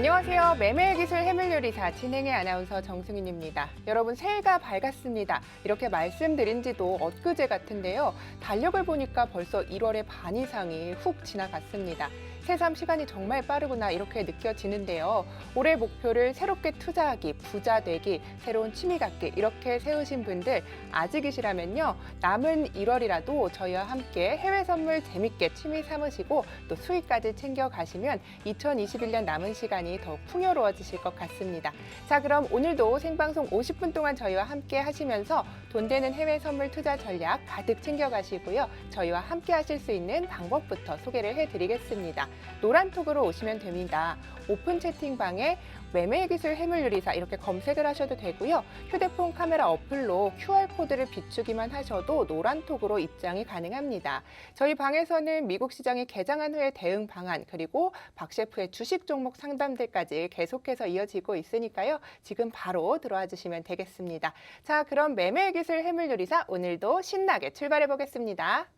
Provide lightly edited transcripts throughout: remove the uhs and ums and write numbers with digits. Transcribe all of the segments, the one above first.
안녕하세요. 매매기술 해물요리사 진행의 아나운서 정승윤입니다. 여러분 새해가 밝았습니다. 이렇게 말씀드린 지도 엊그제 같은데요. 달력을 보니까 벌써 1월의 반 이상이 훅 지나갔습니다. 새삼 시간이 정말 빠르구나 이렇게 느껴지는데요. 올해 목표를 새롭게 투자하기, 부자 되기, 새로운 취미 갖기 이렇게 세우신 분들 아직이시라면요. 남은 1월이라도 저희와 함께 해외 선물 재밌게 취미 삼으시고 또 수익까지 챙겨가시면 2021년 남은 시간이 더욱 풍요로워지실 것 같습니다. 자, 그럼 오늘도 생방송 50분 동안 저희와 함께 하시면서 돈 되는 해외 선물 투자 전략 가득 챙겨가시고요. 저희와 함께 하실 수 있는 방법부터 소개를 해드리겠습니다. 노란톡으로 오시면 됩니다. 오픈 채팅방에 매매기술 해물요리사 이렇게 검색을 하셔도 되고요. 휴대폰 카메라 어플로 QR코드를 비추기만 하셔도 노란톡으로 입장이 가능합니다. 저희 방에서는 미국 시장이 개장한 후에 대응 방안 그리고 박 셰프의 주식 종목 상담들까지 계속해서 이어지고 있으니까요. 지금 바로 들어와 주시면 되겠습니다. 자, 그럼 매매기술 해물요리사 오늘도 신나게 출발해 보겠습니다.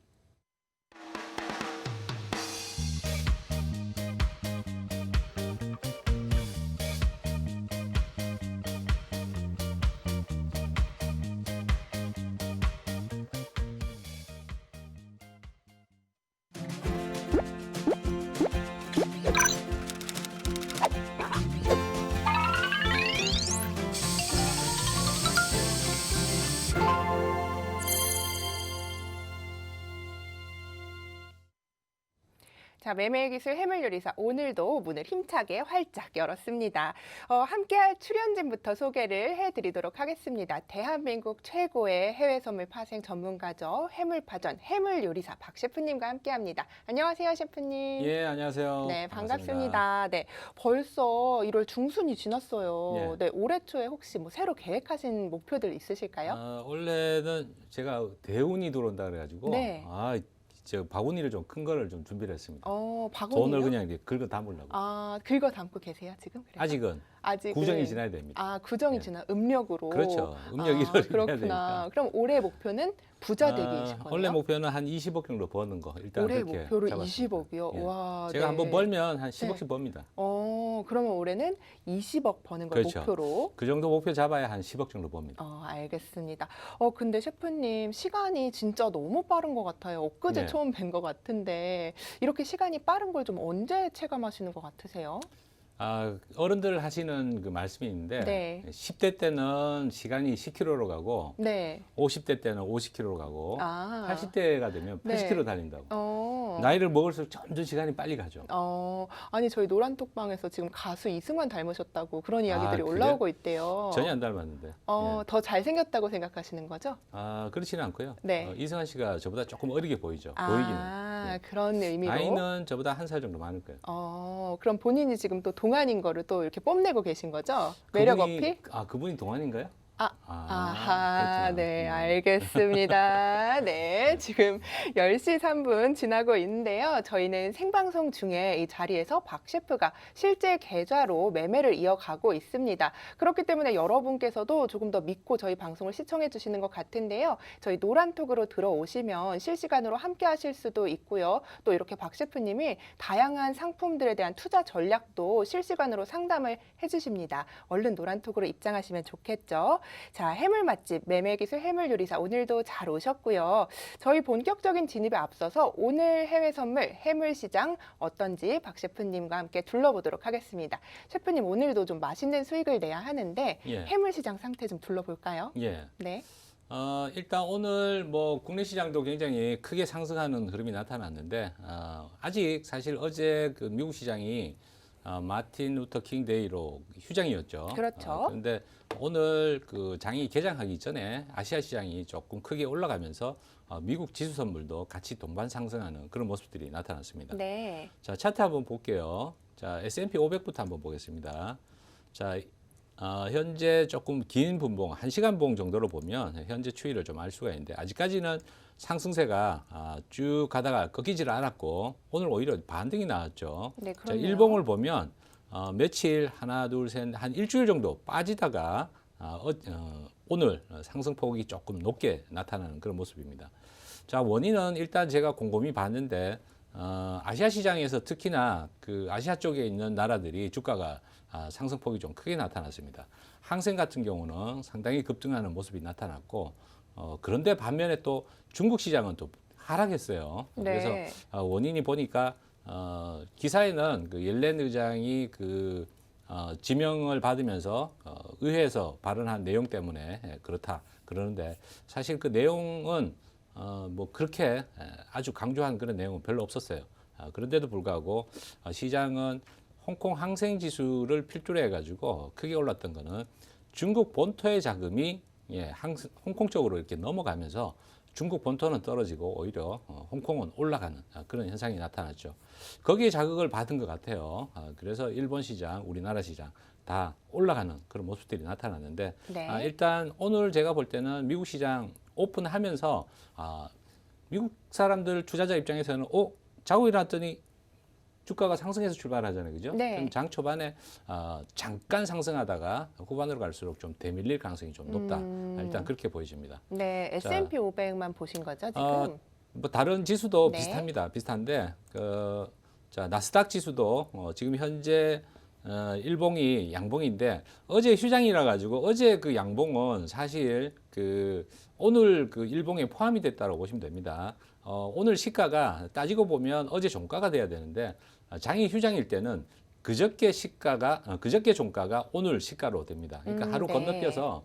자, 매매기술 해물요리사 오늘도 문을 힘차게 활짝 열었습니다. 함께할 출연진부터 소개를 해드리도록 하겠습니다. 대한민국 최고의 해외 선물 파생 전문가죠. 해물파전 해물요리사 박 셰프님과 함께합니다. 안녕하세요, 셰프님. 예, 안녕하세요. 네, 반갑습니다. 네, 벌써 1월 중순이 지났어요. 예. 네, 올해 초에 혹시 뭐 새로 계획하신 목표들 있으실까요? 원래는 제가 대운이 들어온다 그래가지고 네. 저 바구니를 좀 큰 거를 좀 준비를 했습니다. 바구니요? 돈을 그냥 이렇게 긁어 담으려고. 긁어 담고 계세요, 지금? 그래서? 아직은 구정이 지나야 됩니다. 구정이 예. 지나 음력으로. 그렇죠. 음력 1월이 해야 그렇구나. 되니까. 그럼 올해 목표는 부자 되기이실 거네요. 원래 목표는 한 20억 정도 버는 거 일단 올해 그렇게 목표로 잡았습니다. 20억이요. 예. 와, 제가 네. 한번 벌면 한 10억씩 네. 법니다. 그러면 올해는 20억 버는 걸 그렇죠. 목표로. 그 정도 목표 잡아야 한 10억 정도 법니다. 알겠습니다. 근데 셰프님 시간이 진짜 너무 빠른 것 같아요. 엊그제 네. 처음 뵌 것 같은데 이렇게 시간이 빠른 걸 좀 언제 체감하시는 것 같으세요? 어른들 하시는 그 말씀이 있는데 네. 10대 때는 시간이 10km로 가고 네. 50대 때는 50km로 가고 80대가 되면 네. 80km 달린다고. 어. 나이를 먹을수록 점점 시간이 빨리 가죠. 아니 저희 노란톡방에서 지금 가수 이승환 닮으셨다고 그런 이야기들이 그래요? 올라오고 있대요. 전혀 안 닮았는데. 예. 더 잘생겼다고 생각하시는 거죠? 그렇지는 않고요. 네. 이승환 씨가 저보다 조금 어리게 보이죠. 보이기는. 예. 그런 의미로. 나이는 저보다 한 살 정도 많을 거예요. 그럼 본인이 지금 또 동안인 거를 또 이렇게 뽐내고 계신 거죠? 매력 어필? 그분이 동안인가요? 아하, 그렇구나. 네, 알겠습니다. 네, 지금 10시 3분 지나고 있는데요. 저희는 생방송 중에 이 자리에서 박 셰프가 실제 계좌로 매매를 이어가고 있습니다. 그렇기 때문에 여러분께서도 조금 더 믿고 저희 방송을 시청해 주시는 것 같은데요. 저희 노란톡으로 들어오시면 실시간으로 함께 하실 수도 있고요. 또 이렇게 박 셰프님이 다양한 상품들에 대한 투자 전략도 실시간으로 상담을 해주십니다. 얼른 노란톡으로 입장하시면 좋겠죠. 자, 해물 맛집 매매기술 해물요리사 오늘도 잘 오셨고요. 저희 본격적인 진입에 앞서서 오늘 해외 선물 해물시장 어떤지 박 셰프님과 함께 둘러보도록 하겠습니다. 셰프님 오늘도 좀 맛있는 수익을 내야 하는데 예. 해물시장 상태 좀 둘러볼까요? 예. 네. 일단 오늘 뭐 국내 시장도 굉장히 크게 상승하는 흐름이 나타났는데 아직 사실 어제 그 미국 시장이 마틴 루터 킹 데이로 휴장이었죠. 그렇죠. 그런데 오늘 그 장이 개장하기 전에 아시아 시장이 조금 크게 올라가면서 미국 지수 선물도 같이 동반 상승하는 그런 모습들이 나타났습니다. 네. 자, 차트 한번 볼게요. 자, S&P 500부터 한번 보겠습니다. 자, 현재 조금 긴 분봉, 1시간 봉 정도로 보면 현재 추이를 좀 알 수가 있는데 아직까지는 상승세가 쭉 가다가 꺾이질 않았고 오늘 오히려 반등이 나왔죠. 네, 자, 그러네요. 일봉을 보면 며칠 하나, 둘, 셋, 한 일주일 정도 빠지다가 오늘 상승폭이 조금 높게 나타나는 그런 모습입니다. 자, 원인은 일단 제가 곰곰이 봤는데 아시아 시장에서 특히나 그 아시아 쪽에 있는 나라들이 주가가 상승폭이 좀 크게 나타났습니다. 항생 같은 경우는 상당히 급등하는 모습이 나타났고 그런데 반면에 또 중국 시장은 또 하락했어요. 그래서 네. 원인이 보니까 기사에는 그 옐렌 의장이 그 지명을 받으면서 의회에서 발언한 내용 때문에 그렇다 그러는데 사실 그 내용은 뭐 그렇게 아주 강조한 그런 내용은 별로 없었어요. 그런데도 불구하고 시장은 홍콩 항생 지수를 필두로 해가지고 크게 올랐던 거는 중국 본토의 자금이 홍콩 쪽으로 이렇게 넘어가면서 중국 본토는 떨어지고 오히려 홍콩은 올라가는 그런 현상이 나타났죠. 거기에 자극을 받은 것 같아요. 그래서 일본 시장, 우리나라 시장 다 올라가는 그런 모습들이 나타났는데 네. 일단 오늘 제가 볼 때는 미국 시장 오픈하면서 미국 사람들 투자자 입장에서는 자고 일어났더니 주가가 상승해서 출발하잖아요, 그죠? 네. 그럼 장 초반에 잠깐 상승하다가 후반으로 갈수록 좀 대밀릴 가능성이 좀 높다. 일단 그렇게 보여집니다. 네, S&P 500만 보신 거죠, 지금? 뭐 다른 지수도 네. 비슷합니다. 비슷한데 자 나스닥 지수도 지금 현재 일봉이 양봉인데 어제 휴장이라 가지고 어제 그 양봉은 사실 그 오늘 그 일봉에 포함이 됐다고 보시면 됩니다. 오늘 시가가 따지고 보면 어제 종가가 돼야 되는데 장이 휴장일 때는 그저께 시가가 그저께 종가가 오늘 시가로 됩니다. 그러니까 하루 네. 건너뛰어서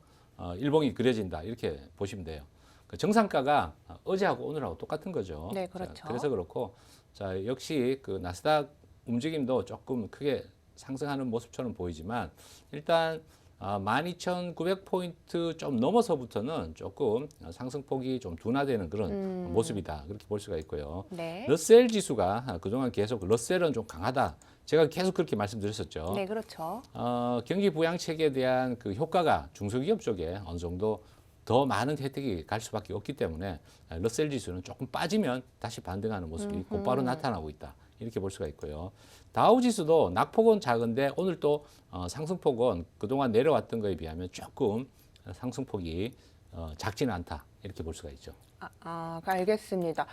일봉이 그려진다 이렇게 보시면 돼요. 그 정상가가 어제하고 오늘하고 똑같은 거죠. 네, 그렇죠. 자, 그래서 그렇고 자 역시 그 나스닥 움직임도 조금 크게 상승하는 모습처럼 보이지만 일단 12,900포인트 좀 넘어서부터는 조금 상승폭이 좀 둔화되는 그런 모습이다. 그렇게 볼 수가 있고요. 네. 러셀 지수가 그동안 계속 러셀은 좀 강하다. 제가 계속 그렇게 말씀드렸었죠. 네, 그렇죠. 경기 부양책에 대한 그 효과가 중소기업 쪽에 어느 정도 더 많은 혜택이 갈 수밖에 없기 때문에 러셀 지수는 조금 빠지면 다시 반등하는 모습이 곧바로 나타나고 있다. 이렇게 볼 수가 있고요. 다우 지수도 낙폭은 작은데 오늘 또 상승폭은 그동안 내려왔던 거에 비하면 조금 상승폭이 작지는 않다. 이렇게 볼 수가 있죠. 알겠습니다.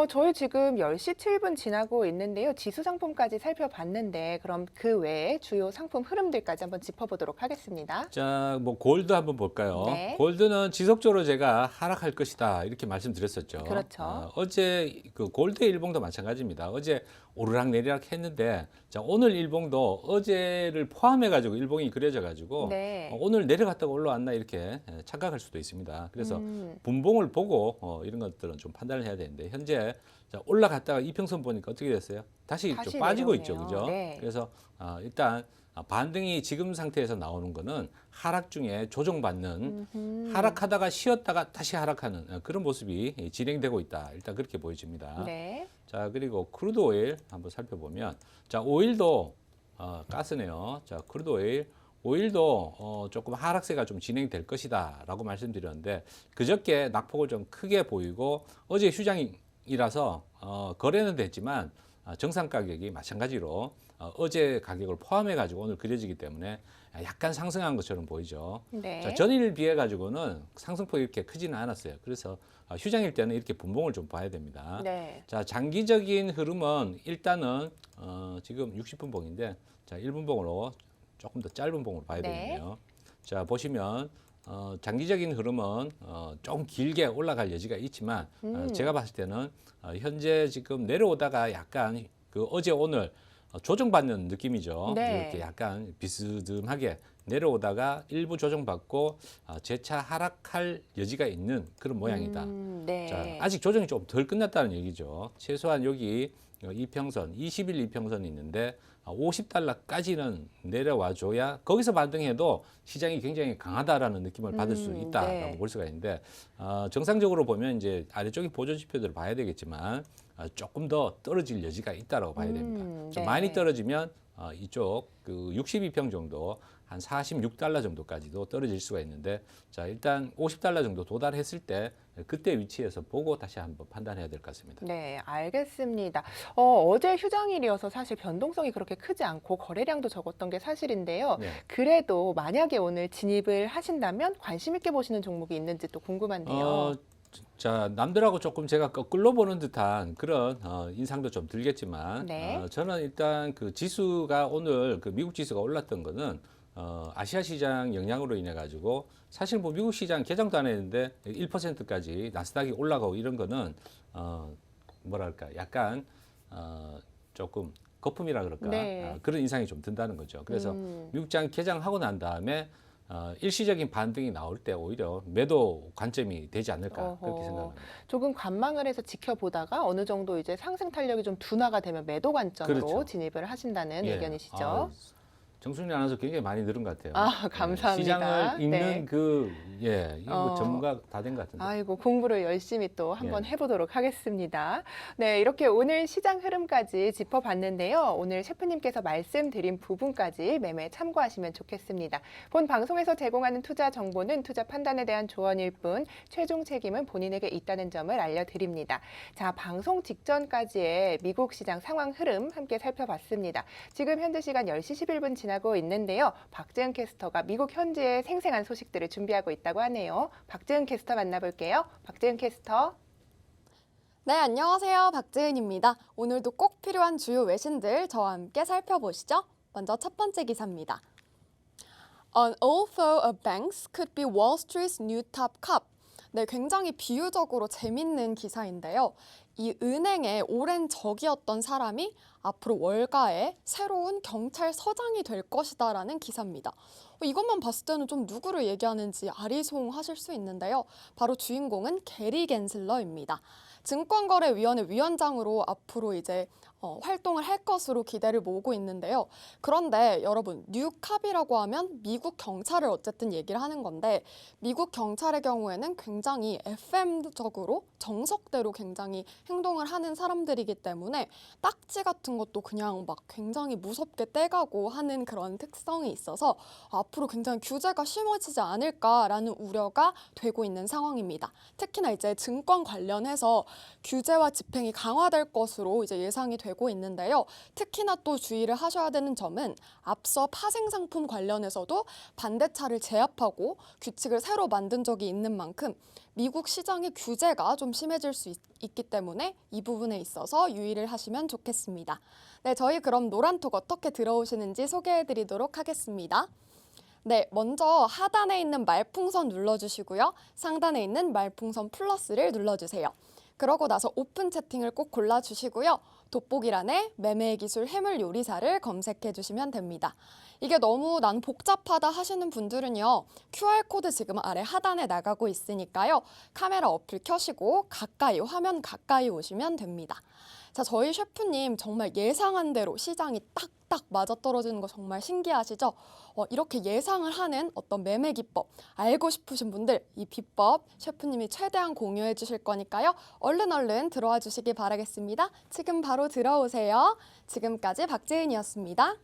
저희 지금 10시 7분 지나고 있는데요. 지수 상품까지 살펴봤는데 그럼 그 외에 주요 상품 흐름들까지 한번 짚어보도록 하겠습니다. 자, 뭐 골드 한번 볼까요? 네. 골드는 지속적으로 제가 하락할 것이다 이렇게 말씀드렸었죠. 그렇죠. 어제 그 골드 일봉도 마찬가지입니다. 어제 오르락 내리락 했는데 자, 오늘 일봉도 어제를 포함해 가지고 일봉이 그려져 가지고 네. 오늘 내려갔다가 올라왔나 이렇게 착각할 수도 있습니다. 그래서 분봉을 보고 이런 것들은 좀 판단을 해야 되는데 현재 자, 올라갔다가 이평선 보니까 어떻게 됐어요? 다시 다시 좀 빠지고 내려오네요. 있죠, 그죠? 네. 그래서 일단 반등이 지금 상태에서 나오는 거는 하락 중에 조정받는 하락하다가 쉬었다가 다시 하락하는 그런 모습이 진행되고 있다. 일단 그렇게 보여집니다. 네. 자, 그리고 크루드 오일 한번 살펴보면 자, 오일도 가스네요. 자, 크루드 오일도 조금 하락세가 좀 진행될 것이다라고 말씀드렸는데 그저께 낙폭을 좀 크게 보이고 어제 휴장이라서 거래는 됐지만 정상 가격이 마찬가지로 어제 가격을 포함해 가지고 오늘 그려지기 때문에 약간 상승한 것처럼 보이죠. 네. 자, 전일 비해 가지고는 상승폭이 이렇게 크지는 않았어요. 그래서 휴장일 때는 이렇게 분봉을 좀 봐야 됩니다. 네. 자, 장기적인 흐름은 일단은 지금 60분 봉인데 자, 1분 봉으로 조금 더 짧은 봉으로 봐야 네. 되겠네요. 자, 보시면 장기적인 흐름은 조금 길게 올라갈 여지가 있지만 제가 봤을 때는 현재 지금 내려오다가 약간 그 어제 오늘 조정받는 느낌이죠. 네. 이렇게 약간 비스듬하게 내려오다가 일부 조정받고 재차 하락할 여지가 있는 그런 모양이다. 네. 자, 아직 조정이 좀 덜 끝났다는 얘기죠. 최소한 여기 이평선, 20일 이평선이 있는데 50달러까지는 내려와 줘야 거기서 반등해도 시장이 굉장히 강하다라는 느낌을 받을 수 있다라고 네. 볼 수가 있는데 정상적으로 보면 이제 아래쪽에 보조 지표들을 봐야 되겠지만 조금 더 떨어질 여지가 있다라고 봐야 됩니다. 좀 네. 많이 떨어지면 이쪽 그 62평 정도 한 46달러 정도까지도 떨어질 수가 있는데 자 일단 50달러 정도 도달했을 때 그때 위치에서 보고 다시 한번 판단해야 될 것 같습니다. 네, 알겠습니다. 어제 휴장일이어서 사실 변동성이 그렇게 크지 않고 거래량도 적었던 게 사실인데요. 네. 그래도 만약에 오늘 진입을 하신다면 관심 있게 보시는 종목이 있는지 또 궁금한데요. 자, 남들하고 조금 제가 거꾸로 보는 듯한 그런 인상도 좀 들겠지만 네. 저는 일단 그 지수가 오늘 그 미국 지수가 올랐던 거는 아시아 시장 영향으로 인해 가지고 사실 뭐 미국 시장 개장도 안 했는데 1%까지 나스닥이 올라가고 이런 거는 뭐랄까 약간 조금 거품이라 그럴까 네. 그런 인상이 좀 든다는 거죠. 그래서 음. 미국 시장 개장하고 난 다음에 일시적인 반등이 나올 때 오히려 매도 관점이 되지 않을까 그렇게 어허. 생각합니다. 조금 관망을 해서 지켜보다가 어느 정도 이제 상승 탄력이 좀 둔화가 되면 매도 관점으로 그렇죠. 진입을 하신다는 예. 의견이시죠? 정순이 아나운서 굉장히 많이 늘은 것 같아요. 아, 예, 감사합니다. 시장을 읽는 네. 이거 뭐 어. 전문가 다 된 것 같은데. 아이고, 공부를 열심히 또 한번 예. 해보도록 하겠습니다. 네, 이렇게 오늘 시장 흐름까지 짚어봤는데요. 오늘 셰프님께서 말씀드린 부분까지 매매 참고하시면 좋겠습니다. 본 방송에서 제공하는 투자 정보는 투자 판단에 대한 조언일 뿐 최종 책임은 본인에게 있다는 점을 알려드립니다. 자, 방송 직전까지의 미국 시장 상황 흐름 함께 살펴봤습니다. 지금 현재 시간 10시 11분 지나고 있는데요. 박재은 캐스터가 미국 현지의 생생한 소식들을 준비하고 있다고 하네요. 박재은 캐스터 만나볼게요. 박재은 캐스터. 네, 안녕하세요. 박재은입니다. 오늘도 꼭 필요한 주요 외신들 저와 함께 살펴보시죠. 먼저 첫 번째 기사입니다. An old foe of banks could be Wall Street's new top cop. 네, 굉장히 비유적으로 재밌는 기사인데요. 이 은행의 오랜 적이었던 사람이 앞으로 월가의 새로운 경찰서장이 될 것이다라는 기사입니다. 이것만 봤을 때는 좀 누구를 얘기하는지 아리송하실 수 있는데요. 바로 주인공은 게리 겐슬러입니다. 증권거래위원회 위원장으로 앞으로 이제 활동을 할 것으로 기대를 모으고 있는데요. 그런데 여러분, 뉴캅이라고 하면 미국 경찰을 어쨌든 얘기를 하는 건데 미국 경찰의 경우에는 굉장히 FM적으로 정석대로 굉장히 행동을 하는 사람들이기 때문에 딱지 같은 것도 그냥 막 굉장히 무섭게 떼가고 하는 그런 특성이 있어서 앞으로 굉장히 규제가 심해지지 않을까라는 우려가 되고 있는 상황입니다. 특히나 이제 증권 관련해서 규제와 집행이 강화될 것으로 이제 예상이 되고 있는데요. 특히나 또 주의를 하셔야 되는 점은 앞서 파생 상품 관련해서도 반대차를 제압하고 규칙을 새로 만든 적이 있는 만큼 미국 시장의 규제가 좀 심해질 수 있기 때문에 이 부분에 있어서 유의를 하시면 좋겠습니다. 네, 저희 그럼 노란톡 어떻게 들어오시는지 소개해드리도록 하겠습니다. 네, 먼저 하단에 있는 말풍선 눌러주시고요. 상단에 있는 말풍선 플러스를 눌러주세요. 그러고 나서 오픈 채팅을 꼭 골라주시고요. 돋보기란에 매매의 기술 해물 요리사를 검색해 주시면 됩니다. 이게 너무 난 복잡하다 하시는 분들은요. QR코드 지금 아래 하단에 나가고 있으니까요. 카메라 어플 켜시고 가까이, 화면 가까이 오시면 됩니다. 자, 저희 셰프님 정말 예상한 대로 시장이 딱딱 맞아떨어지는 거 정말 신기하시죠? 이렇게 예상을 하는 어떤 매매 기법 알고 싶으신 분들 이 비법 셰프님이 최대한 공유해 주실 거니까요. 얼른 들어와 주시기 바라겠습니다. 지금 바로 들어오세요. 지금까지 박재은이었습니다.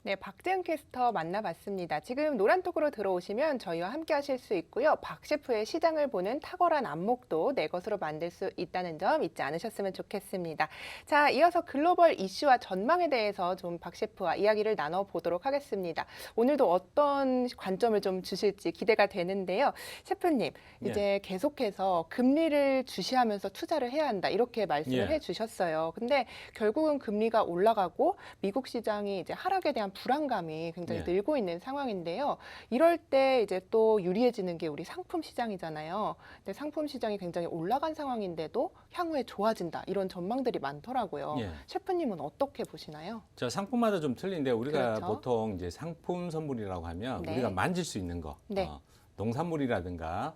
네, 박재은 캐스터 만나봤습니다. 지금 노란톡으로 들어오시면 저희와 함께 하실 수 있고요. 박 셰프의 시장을 보는 탁월한 안목도 내 것으로 만들 수 있다는 점 잊지 않으셨으면 좋겠습니다. 자, 이어서 글로벌 이슈와 전망에 대해서 좀 박 셰프와 이야기를 나눠보도록 하겠습니다. 오늘도 어떤 관점을 좀 주실지 기대가 되는데요. 셰프님, 예. 이제 계속해서 금리를 주시하면서 투자를 해야 한다 이렇게 말씀을 예. 해주셨어요. 근데 결국은 금리가 올라가고 미국 시장이 이제 하락에 대한 불안감이 굉장히 예. 늘고 있는 상황인데요. 이럴 때 이제 또 유리해지는 게 우리 상품 시장이잖아요. 근데 상품 시장이 굉장히 올라간 상황인데도 향후에 좋아진다 이런 전망들이 많더라고요. 예. 셰프님은 어떻게 보시나요? 자, 상품마다 좀 틀린데 우리가 그렇죠. 보통 이제 상품 선물이라고 하면 네. 우리가 만질 수 있는 거, 네. 농산물이라든가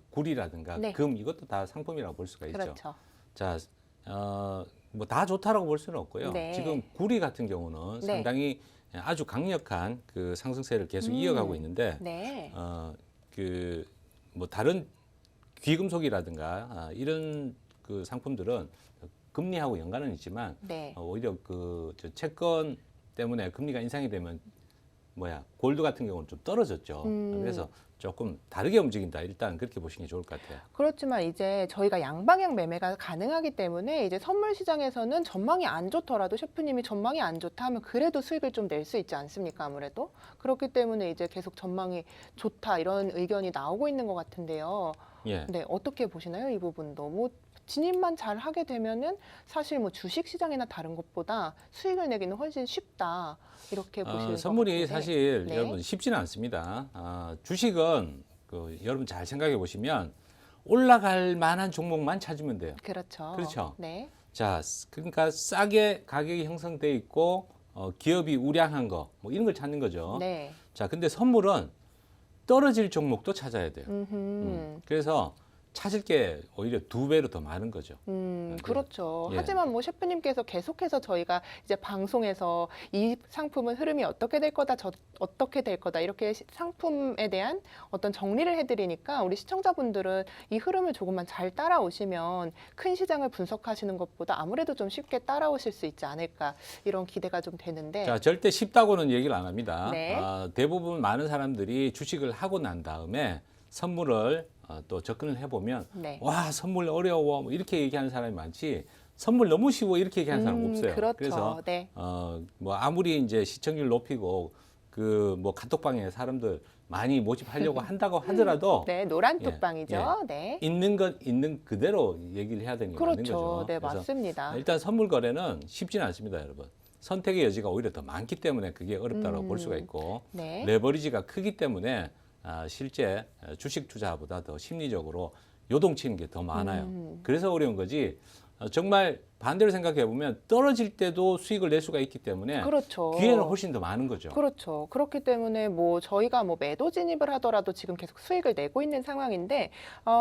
굴이라든가 네. 금 이것도 다 상품이라고 볼 수가 있죠. 그렇죠. 자, 뭐 다 좋다라고 볼 수는 없고요. 네. 지금 구리 같은 경우는 네. 상당히 아주 강력한 그 상승세를 계속 이어가고 있는데 네. 그 뭐 다른 귀금속이라든가 이런 그 상품들은 금리하고 연관은 있지만 네. 오히려 저 채권 때문에 금리가 인상이 되면 골드 같은 경우는 좀 떨어졌죠. 그래서 조금 다르게 움직인다. 일단 그렇게 보시는 게 좋을 것 같아요. 그렇지만 이제 저희가 양방향 매매가 가능하기 때문에 이제 선물 시장에서는 전망이 안 좋더라도 셰프님이 전망이 안 좋다 하면 그래도 수익을 좀 낼 수 있지 않습니까? 아무래도 그렇기 때문에 이제 계속 전망이 좋다 이런 의견이 나오고 있는 것 같은데요. 예. 네, 어떻게 보시나요? 이 부분도 뭐 진입만 잘 하게 되면은 사실 뭐 주식 시장이나 다른 것보다 수익을 내기는 훨씬 쉽다. 이렇게 보시는 것 선물이 같은데. 사실 네. 여러분 쉽지는 않습니다. 주식은 여러분 잘 생각해 보시면 올라갈 만한 종목만 찾으면 돼요. 그렇죠. 그렇죠. 네. 자, 그러니까 싸게 가격이 형성돼 있고 기업이 우량한 거 뭐 이런 걸 찾는 거죠. 네. 자, 근데 선물은 떨어질 종목도 찾아야 돼요. 그래서 찾을 게 오히려 2배로 더 많은 거죠. 그렇죠. 예. 하지만 뭐 셰프님께서 계속해서 저희가 이제 방송에서 이 상품은 흐름이 어떻게 될 거다, 어떻게 될 거다 이렇게 상품에 대한 어떤 정리를 해드리니까 우리 시청자분들은 이 흐름을 조금만 잘 따라오시면 큰 시장을 분석하시는 것보다 아무래도 좀 쉽게 따라오실 수 있지 않을까 이런 기대가 좀 되는데. 자, 절대 쉽다고는 얘기를 안 합니다. 네. 대부분 많은 사람들이 주식을 하고 난 다음에 선물을 또 접근을 해보면 네. 와, 선물 어려워 뭐 이렇게 얘기하는 사람이 많지 선물 너무 쉬워 이렇게 얘기하는 사람 없어요. 그렇죠. 그래서 네. 뭐 아무리 이제 시청률 높이고 그 뭐 카톡방에 사람들 많이 모집하려고 한다고 하더라도 네, 노란 예, 뚝방이죠. 네. 있는 건 있는 그대로 얘기를 해야 되는 게 맞는 그렇죠. 거죠. 네, 그래서 맞습니다. 일단 선물 거래는 쉽지는 않습니다, 여러분. 선택의 여지가 오히려 더 많기 때문에 그게 어렵다고 볼 수가 있고 네. 레버리지가 크기 때문에 실제 주식 투자보다 더 심리적으로 요동치는 게 더 많아요. 그래서 어려운 거지. 정말 반대로 생각해 보면 떨어질 때도 수익을 낼 수가 있기 때문에 그렇죠. 기회는 훨씬 더 많은 거죠. 그렇죠. 그렇기 때문에 뭐 저희가 뭐 매도 진입을 하더라도 지금 계속 수익을 내고 있는 상황인데,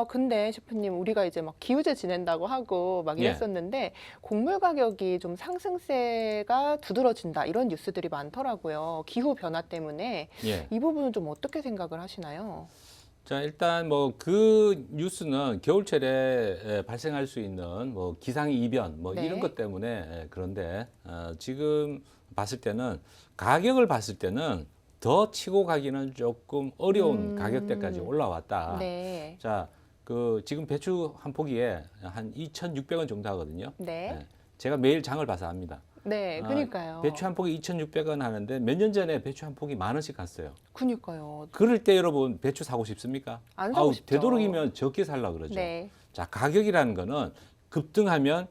근데 셰프님 우리가 이제 막 기우제 지낸다고 하고 막 예. 이랬었는데 곡물 가격이 좀 상승세가 두드러진다 이런 뉴스들이 많더라고요. 기후 변화 때문에 예. 이 부분은 좀 어떻게 생각을 하시나요? 자, 일단 뭐 그 뉴스는 겨울철에 발생할 수 있는 뭐 기상 이변 뭐 네. 이런 것 때문에 그런데 지금 봤을 때는 가격을 봤을 때는 더 치고 가기는 조금 어려운 가격대까지 올라왔다. 네. 자, 지금 배추 한 포기에 한 2,600원 정도 하거든요. 네. 예, 제가 매일 장을 봐서 압니다. 네. 그러니까요. 배추 한 포기 2,600원 하는데 몇 년 전에 배추 한 포기 10,000원씩 갔어요. 그러니까요. 그럴 때 여러분 배추 사고 싶습니까? 안 사고 싶죠. 되도록이면 적게 살라 그러죠. 네. 자, 가격이라는 거는 급등하면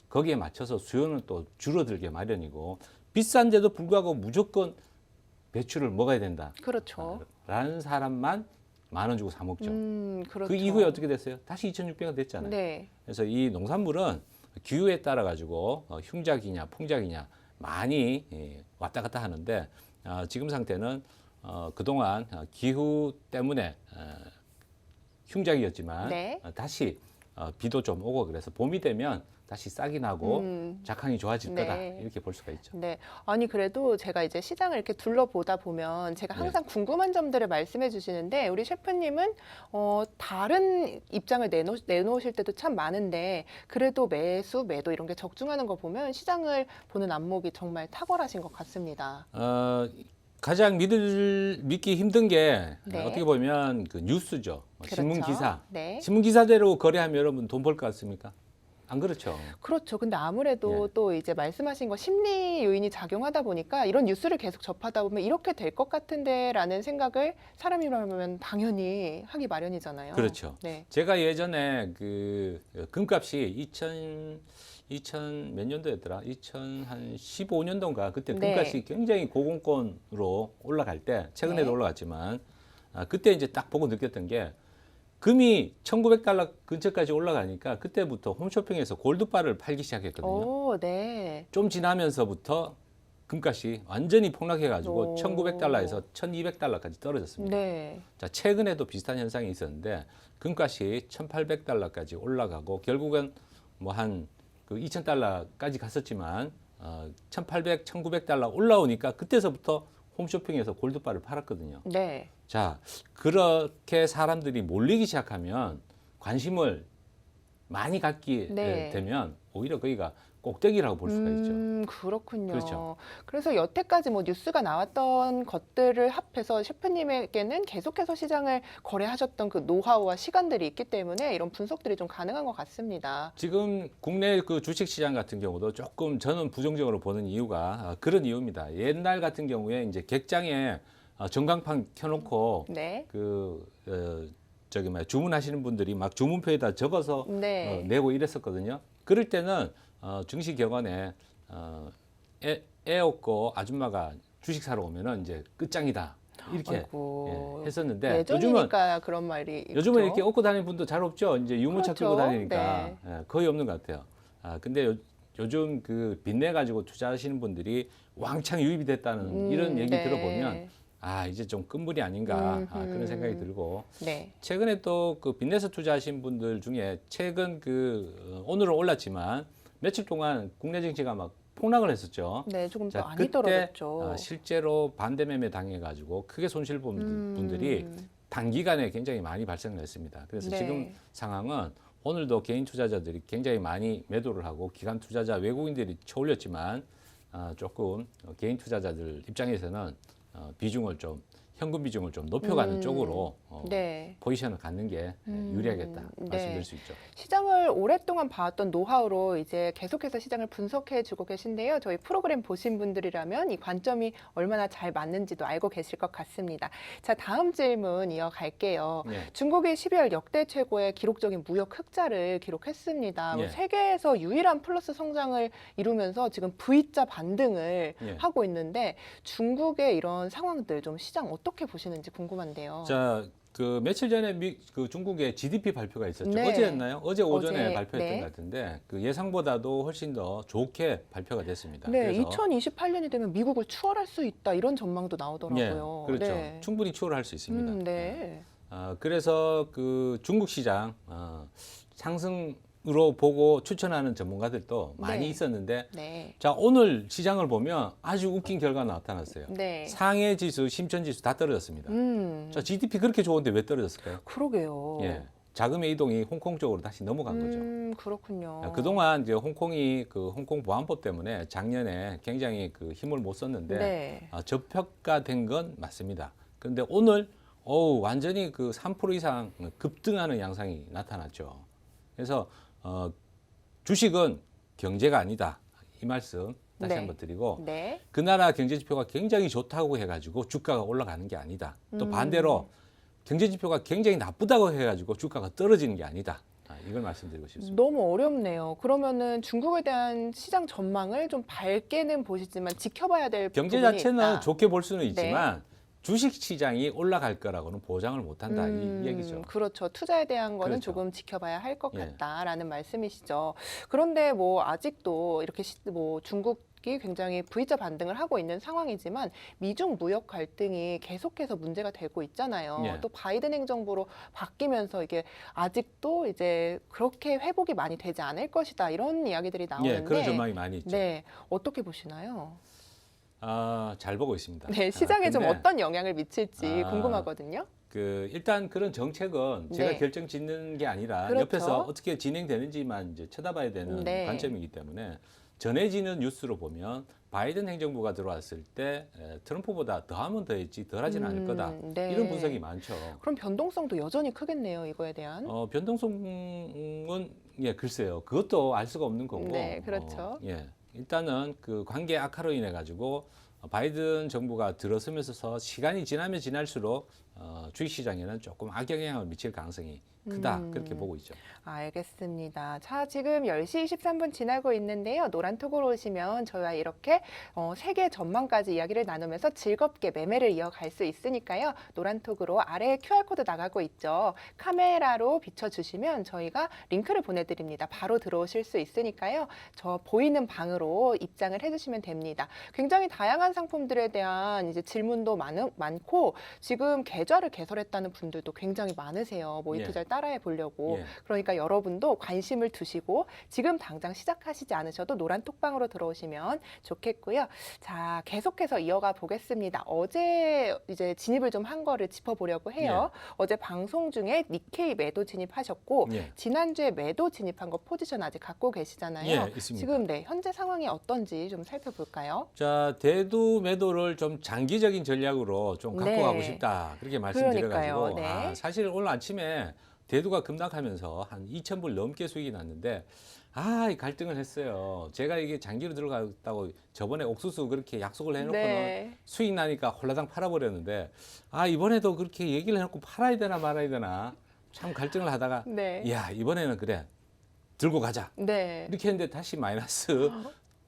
거기에 맞춰서 수요는 또 줄어들게 마련이고 비싼데도 불구하고 무조건 배추를 먹어야 된다. 그렇죠. 라는 사람만 10,000원 주고 사 먹죠. 그렇죠. 그 이후에 어떻게 됐어요? 다시 2,600원 됐잖아요. 네. 그래서 이 농산물은 기후에 따라 가지고 흉작이냐 풍작이냐 많이 왔다 갔다 하는데 지금 상태는 그동안 기후 때문에 흉작이었지만 네. 다시 비도 좀 오고 그래서 봄이 되면 다시 싹이 나고 작황이 좋아질 네. 거다 이렇게 볼 수가 있죠. 네. 아니, 그래도 제가 이제 시장을 이렇게 둘러보다 보면 제가 항상 궁금한 점들을 말씀해 주시는데 우리 셰프님은 다른 입장을 내놓으실 때도 참 많은데 그래도 매수, 매도 이런 게 적중하는 거 보면 시장을 보는 안목이 정말 탁월하신 것 같습니다. 가장 믿기 힘든 게 네. 어떻게 보면 그 뉴스죠. 신문 그렇죠. 기사. 네. 신문 기사대로 거래하면 여러분 돈 벌 것 같습니까? 안 그렇죠. 그렇죠. 근데 아무래도 예. 또 이제 말씀하신 거 심리 요인이 작용하다 보니까 이런 뉴스를 계속 접하다 보면 이렇게 될 것 같은데라는 생각을 사람이라면 당연히 하기 마련이잖아요. 그렇죠. 네. 제가 예전에 그 금값이 2000 몇 년도였더라? 2015년도인가 그때 네. 금값이 굉장히 고공권으로 올라갈 때 최근에도 네. 올라갔지만 그때 이제 딱 보고 느꼈던 게 금이 1,900달러 근처까지 올라가니까 그때부터 홈쇼핑에서 골드바를 팔기 시작했거든요. 오, 네. 좀 지나면서부터 금값이 완전히 폭락해가지고 오. 1,900달러에서 1,200달러까지 떨어졌습니다. 네. 자, 최근에도 비슷한 현상이 있었는데 금값이 1,800달러까지 올라가고 결국은 뭐 한 그 2,000달러까지 갔었지만 1,800, 1,900달러 올라오니까 그때서부터 홈쇼핑에서 골드바를 팔았거든요. 네. 자, 그렇게 사람들이 몰리기 시작하면 관심을 많이 갖게 네. 되면 오히려 거기가 꼭대기라고 볼 수가 있죠. 그렇군요. 그렇죠. 그래서 여태까지 뭐 뉴스가 나왔던 것들을 합해서 셰프님에게는 계속해서 시장을 거래하셨던 그 노하우와 시간들이 있기 때문에 이런 분석들이 좀 가능한 것 같습니다. 지금 국내 그 주식 시장 같은 경우도 조금 저는 부정적으로 보는 이유가 그런 이유입니다. 옛날 같은 경우에 이제 객장에 전광판 켜놓고 네. 저기 뭐 주문하시는 분들이 막 주문표에다 적어서 네. 내고 이랬었거든요. 그럴 때는 증시격언에 애 없고 아줌마가 주식 사러 오면은 이제 끝장이다 이렇게 아이고. 했었는데 예전이니까 그런 말이 요즘은 있죠. 이렇게 얻고 다니는 분도 잘 없죠. 이제 유모차 그렇죠. 끌고 다니니까 네. 거의 없는 것 같아요. 근데 요즘 그 빚내 가지고 투자하시는 분들이 왕창 유입이 됐다는 이런 얘기 네. 들어보면 이제 좀 끝물이 아닌가 그런 음흠. 생각이 들고 네. 최근에 또 그 빚내서 투자하신 분들 중에 최근 오늘은 올랐지만 며칠 동안 국내 증시가 막 폭락을 했었죠. 네, 조금 더 자, 많이 그때 떨어졌죠. 실제로 반대 매매 당해가지고 크게 손실 본 분들이 단기간에 굉장히 많이 발생을 했습니다. 그래서 네. 지금 상황은 오늘도 개인 투자자들이 굉장히 많이 매도를 하고 기관 투자자 외국인들이 쳐올렸지만 조금 개인 투자자들 입장에서는 비중을 좀 현금 비중을 좀 높여가는 쪽으로 네. 포지션을 갖는 게 유리하겠다 네. 말씀드릴 수 있죠. 시장을 오랫동안 봐왔던 노하우로 이제 계속해서 시장을 분석해주고 계신데요. 저희 프로그램 보신 분들이라면 이 관점이 얼마나 잘 맞는지도 알고 계실 것 같습니다. 자, 다음 질문 이어갈게요. 예. 중국이 12월 역대 최고의 기록적인 무역 흑자를 기록했습니다. 예. 세계에서 유일한 플러스 성장을 이루면서 지금 V자 반등을 예. 하고 있는데 중국의 이런 상황들 좀 시장 어떻게 보시는지 궁금한데요. 자, 그 며칠 전에 그 중국의 GDP 발표가 있었죠. 네. 어제였나요? 어제 오전에 어제, 발표했던 네. 것 같은데 그 예상보다도 훨씬 더 좋게 발표가 됐습니다. 네, 그래서 2028년이 되면 미국을 추월할 수 있다 이런 전망도 나오더라고요. 그렇죠. 네. 충분히 추월할 수 있습니다. 네. 그래서 그 중국 시장 상승으로 보고 추천하는 전문가들도 많이 네. 있었는데 네. 자, 오늘 시장을 보면 아주 웃긴 결과가 나타났어요. 네. 상해 지수, 심천 지수 다 떨어졌습니다. 자, GDP 그렇게 좋은데 왜 떨어졌을까요? 그러게요. 예. 자금의 이동이 홍콩 쪽으로 다시 넘어간 거죠. 그렇군요. 그동안 이제 홍콩이 그 홍콩 보안법 때문에 작년에 굉장히 그 힘을 못 썼는데 네. 저평가된 건 맞습니다. 그런데 오늘 완전히 그 3% 이상 급등하는 양상이 나타났죠. 그래서 주식은 경제가 아니다. 이 말씀 다시 네. 한번 드리고 네. 그 나라 경제 지표가 굉장히 좋다고 해가지고 주가가 올라가는 게 아니다. 또 반대로 경제 지표가 굉장히 나쁘다고 해가지고 주가가 떨어지는 게 아니다. 이걸 말씀드리고 싶습니다. 너무 어렵네요. 그러면은 중국에 대한 시장 전망을 좀 밝게는 보시지만 지켜봐야 될 경제 부분이 자체는 있다. 좋게 볼 수는 있지만 주식 시장이 올라갈 거라고는 보장을 못한다 이 얘기죠. 그렇죠. 투자에 대한 거는 그렇죠. 조금 지켜봐야 할 것 예. 같다라는 말씀이시죠. 그런데 뭐 아직도 이렇게 뭐 중국이 굉장히 V자 반등을 하고 있는 상황이지만 미중 무역 갈등이 계속해서 문제가 되고 있잖아요. 예. 또 바이든 행정부로 바뀌면서 이게 아직도 이제 그렇게 회복이 많이 되지 않을 것이다 이런 이야기들이 나오는데 그런 전망이 많이 있죠. 네, 어떻게 보시나요? 잘 보고 있습니다. 네, 시장에 좀 근데 어떤 영향을 미칠지 아, 궁금하거든요. 일단 그런 정책은 제가 네. 결정 짓는 게 아니라 그렇죠. 옆에서 어떻게 진행되는지만 이제 쳐다봐야 되는 네. 관점이기 때문에 전해지는 뉴스로 보면 바이든 행정부가 들어왔을 때 트럼프보다 더하면 더했지 덜하지는 않을 거다. 네. 이런 분석이 많죠. 그럼 변동성도 여전히 크겠네요, 이거에 대한. 변동성은 글쎄요. 그것도 알 수가 없는 거고. 네, 그렇죠. 일단은 그 관계 악화로 인해 가지고 바이든 정부가 들어서면서 시간이 지나면 지날수록 주식시장에는 조금 악영향을 미칠 가능성이 크다 그렇게 보고 있죠. 알겠습니다. 자, 지금 10시 23분 지나고 있는데요. 노란톡으로 오시면 저희와 이렇게 세계 전망까지 이야기를 나누면서 즐겁게 매매를 이어갈 수 있으니까요. 노란톡으로 아래에 QR코드 나가고 있죠. 카메라로 비춰주시면 저희가 링크를 보내드립니다. 바로 들어오실 수 있으니까요. 저 보이는 방으로 입장을 해주시면 됩니다. 굉장히 다양한 상품들에 대한 이제 질문도 많고 지금 계좌를 개설했다는 분들도 굉장히 많으세요. 모의 투자를 따라해 보려고. 그러니까 여러분도 관심을 두시고 지금 당장 시작하시지 않으셔도 노란 톡방으로 들어오시면 좋겠고요. 자, 계속해서 이어가 보겠습니다. 어제 이제 진입을 좀 한 거를 짚어보려고 해요. 어제 방송 중에 니케이 매도 진입하셨고 지난주에 매도 진입한 거 포지션 아직 갖고 계시잖아요. 있습니다. 지금 현재 상황이 어떤지 좀 살펴볼까요? 자, 대두 매도를 좀 장기적인 전략으로 좀 갖고 가고 싶다. 그렇게 말씀드려가지고 그러니까요. 네. 사실 오늘 아침에 대두가 급락하면서 한 2,000불 넘게 수익이 났는데 이 갈등을 했어요. 제가 이게 장기로 들어갔다고 저번에 옥수수 그렇게 약속을 해놓고는 수익 나니까 홀라당 팔아버렸는데 이번에도 그렇게 얘기를 해놓고 팔아야 되나 말아야 되나 참 갈등을 하다가 네. 야 이번에는 그래 들고 가자 네. 이렇게 했는데 다시 마이너스